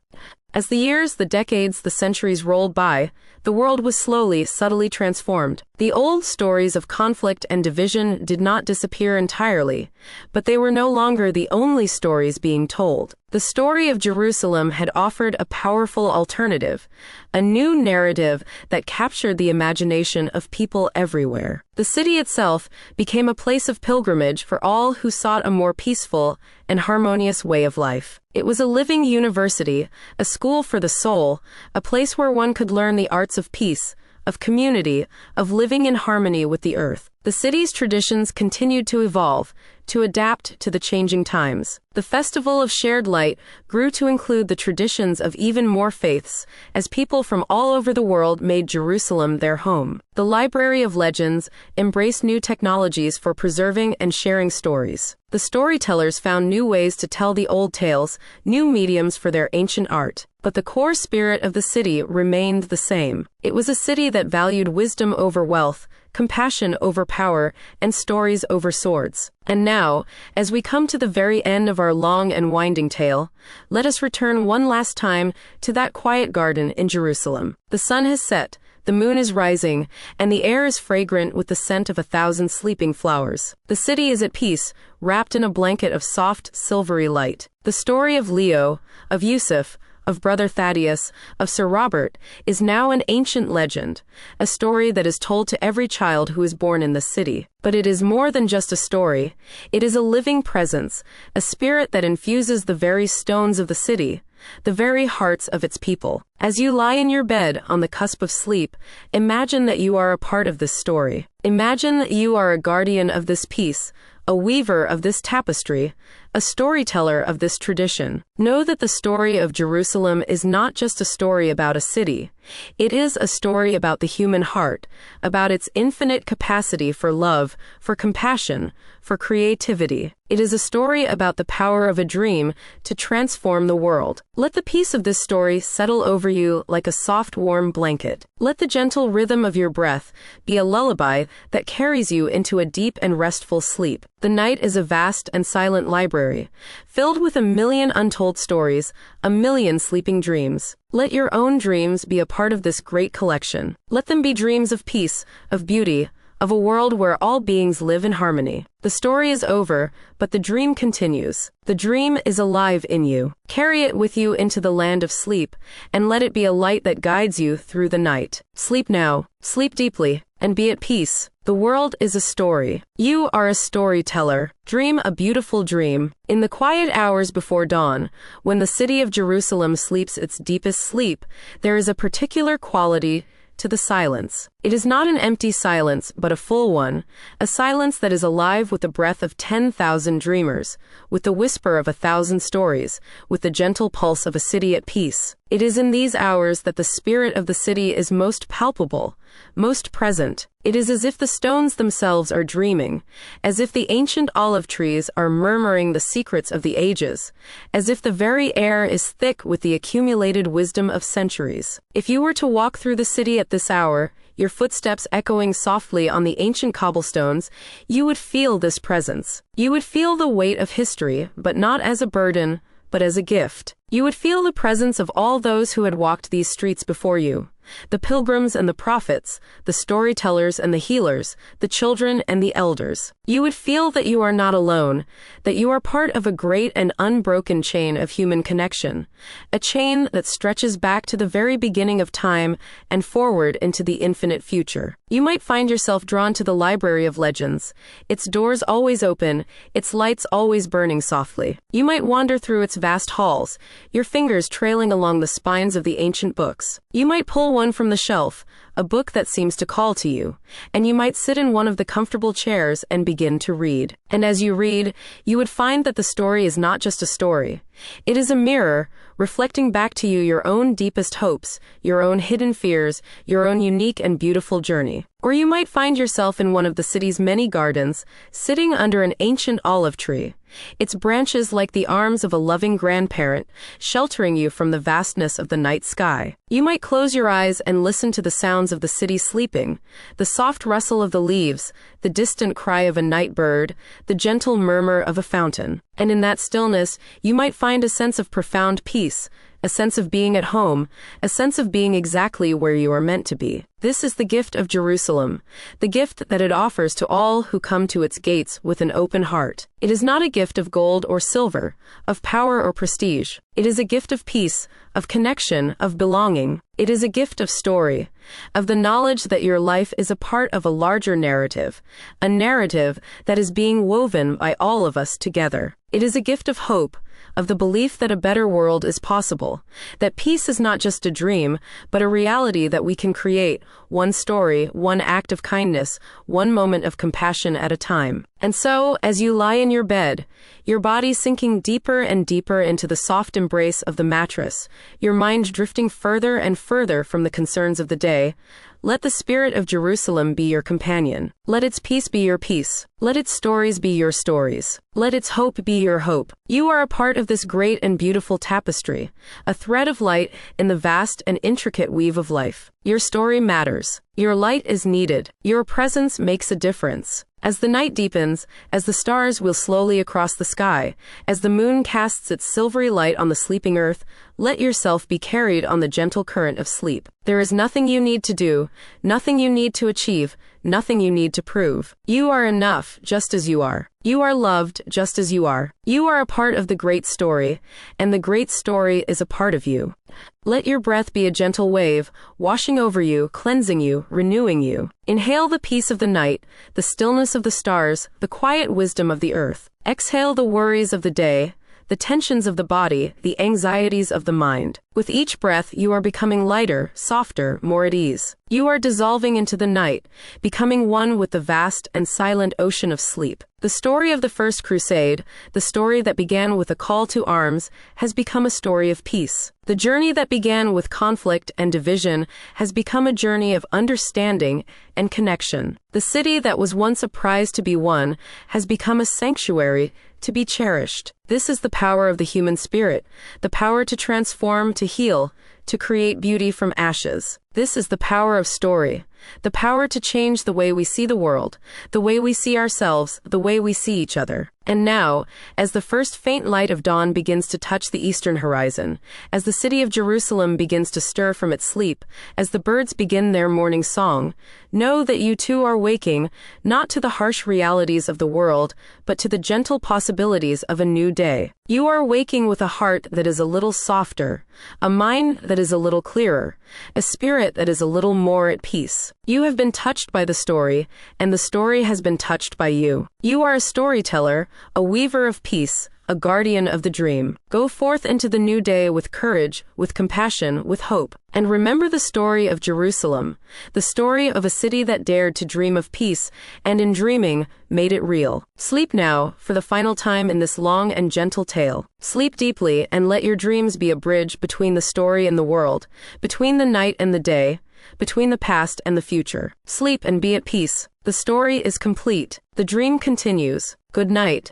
As the years, the decades, the centuries rolled by, the world was slowly, subtly transformed. The old stories of conflict and division did not disappear entirely, but they were no longer the only stories being told. The story of Jerusalem had offered a powerful alternative, a new narrative that captured the imagination of people everywhere. The city itself became a place of pilgrimage for all who sought a more peaceful and harmonious way of life. It was a living university, a school for the soul, a place where one could learn the arts of peace, of community, of living in harmony with the earth. The city's traditions continued to evolve, to adapt to the changing times. The Festival of Shared Light grew to include the traditions of even more faiths, as people from all over the world made Jerusalem their home. The Library of Legends embraced new technologies for preserving and sharing stories. The storytellers found new ways to tell the old tales, new mediums for their ancient art. But the core spirit of the city remained the same. It was a city that valued wisdom over wealth, compassion over power, and stories over swords. And now, as we come to the very end of our long and winding tale, let us return one last time to that quiet garden in Jerusalem. The sun has set, the moon is rising, and the air is fragrant with the scent of 1,000 sleeping flowers. The city is at peace, wrapped in a blanket of soft, silvery light. The story of Leo, of Yusuf, of Brother Thaddeus, of Sir Robert, is now an ancient legend, a story that is told to every child who is born in the city. But it is more than just a story. It is a living presence, a spirit that infuses the very stones of the city, the very hearts of its people. As you lie in your bed on the cusp of sleep, imagine that you are a part of this story. Imagine that you are a guardian of this peace, a weaver of this tapestry, a storyteller of this tradition. Know that the story of Jerusalem is not just a story about a city. It is a story about the human heart, about its infinite capacity for love, for compassion, for creativity. It is a story about the power of a dream to transform the world. Let the peace of this story settle over you like a soft, warm blanket. Let the gentle rhythm of your breath be a lullaby that carries you into a deep and restful sleep. The night is a vast and silent library, filled with 1,000,000 untold stories, 1,000,000 sleeping dreams. Let your own dreams be a part of this great collection. Let them be dreams of peace, of beauty, of a world where all beings live in harmony. The story is over, but the dream continues. The dream is alive in you. Carry it with you into the land of sleep, and let it be a light that guides you through the night. Sleep now, sleep deeply, and be at peace. The world is a story. You are a storyteller. Dream a beautiful dream. In the quiet hours before dawn, when the city of Jerusalem sleeps its deepest sleep, there is a particular quality to the silence. It is not an empty silence, but a full one, a silence that is alive with the breath of 10,000 dreamers, with the whisper of 1,000 stories, with the gentle pulse of a city at peace. It is in these hours that the spirit of the city is most palpable, most present. It is as if the stones themselves are dreaming, as if the ancient olive trees are murmuring the secrets of the ages, as if the very air is thick with the accumulated wisdom of centuries. If you were to walk through the city at this hour, your footsteps echoing softly on the ancient cobblestones, you would feel this presence. You would feel the weight of history, but not as a burden, but as a gift. You would feel the presence of all those who had walked these streets before you. The pilgrims and the prophets, the storytellers and the healers, the children and the elders. You would feel that you are not alone, that you are part of a great and unbroken chain of human connection, a chain that stretches back to the very beginning of time and forward into the infinite future. You might find yourself drawn to the library of legends, its doors always open, its lights always burning softly. You might wander through its vast halls, your fingers trailing along the spines of the ancient books. You might pull one from the shelf, a book that seems to call to you, and you might sit in one of the comfortable chairs and begin to read. And as you read, you would find that the story is not just a story. It is a mirror, reflecting back to you your own deepest hopes, your own hidden fears, your own unique and beautiful journey. Or you might find yourself in one of the city's many gardens, sitting under an ancient olive tree, its branches like the arms of a loving grandparent, sheltering you from the vastness of the night sky. You might close your eyes and listen to the sounds of the city sleeping, the soft rustle of the leaves, the distant cry of a night bird, the gentle murmur of a fountain. And in that stillness, you might find a sense of profound peace, a sense of being at home, a sense of being exactly where you are meant to be. This is the gift of Jerusalem, the gift that it offers to all who come to its gates with an open heart. It is not a gift of gold or silver, of power or prestige. It is a gift of peace, of connection, of belonging. It is a gift of story, of the knowledge that your life is a part of a larger narrative, a narrative that is being woven by all of us together. It is a gift of hope, of the belief that a better world is possible, that peace is not just a dream, but a reality that we can create, one story, one act of kindness, one moment of compassion at a time. And so, as you lie in your bed, your body sinking deeper and deeper into the soft embrace of the mattress, your mind drifting further and further from the concerns of the day, let the spirit of Jerusalem be your companion. Let its peace be your peace. Let its stories be your stories. Let its hope be your hope. You are a part of this great and beautiful tapestry, a thread of light in the vast and intricate weave of life. Your story matters. Your light is needed. Your presence makes a difference. As the night deepens, as the stars wheel slowly across the sky, as the moon casts its silvery light on the sleeping earth, let yourself be carried on the gentle current of sleep. There is nothing you need to do, nothing you need to achieve, nothing you need to prove. You are enough just as you are. You are loved just as you are. You are a part of the great story, and the great story is a part of you. Let your breath be a gentle wave, washing over you, cleansing you, renewing you. Inhale the peace of the night, the stillness of the stars, the quiet wisdom of the earth. Exhale the worries of the day, the tensions of the body, the anxieties of the mind. With each breath, you are becoming lighter, softer, more at ease. You are dissolving into the night, becoming one with the vast and silent ocean of sleep. The story of the First Crusade, the story that began with a call to arms, has become a story of peace. The journey that began with conflict and division has become a journey of understanding and connection. The city that was once a prize to be won has become a sanctuary to be cherished. This is the power of the human spirit, the power to transform, to heal, to create beauty from ashes. This is the power of story, the power to change the way we see the world, the way we see ourselves, the way we see each other. And now, as the first faint light of dawn begins to touch the eastern horizon, as the city of Jerusalem begins to stir from its sleep, as the birds begin their morning song, know that you too are waking, not to the harsh realities of the world, but to the gentle possibilities of a new day. You are waking with a heart that is a little softer, a mind that is a little clearer, a spirit that is a little more at peace. You have been touched by the story, and the story has been touched by you. You are a storyteller, a weaver of peace, a guardian of the dream. Go forth into the new day with courage, with compassion, with hope. And remember the story of Jerusalem, the story of a city that dared to dream of peace, and in dreaming, made it real. Sleep now, for the final time in this long and gentle tale. Sleep deeply, and let your dreams be a bridge between the story and the world, between the night and the day, between the past and the future. Sleep and be at peace. The story is complete. The dream continues. Good night.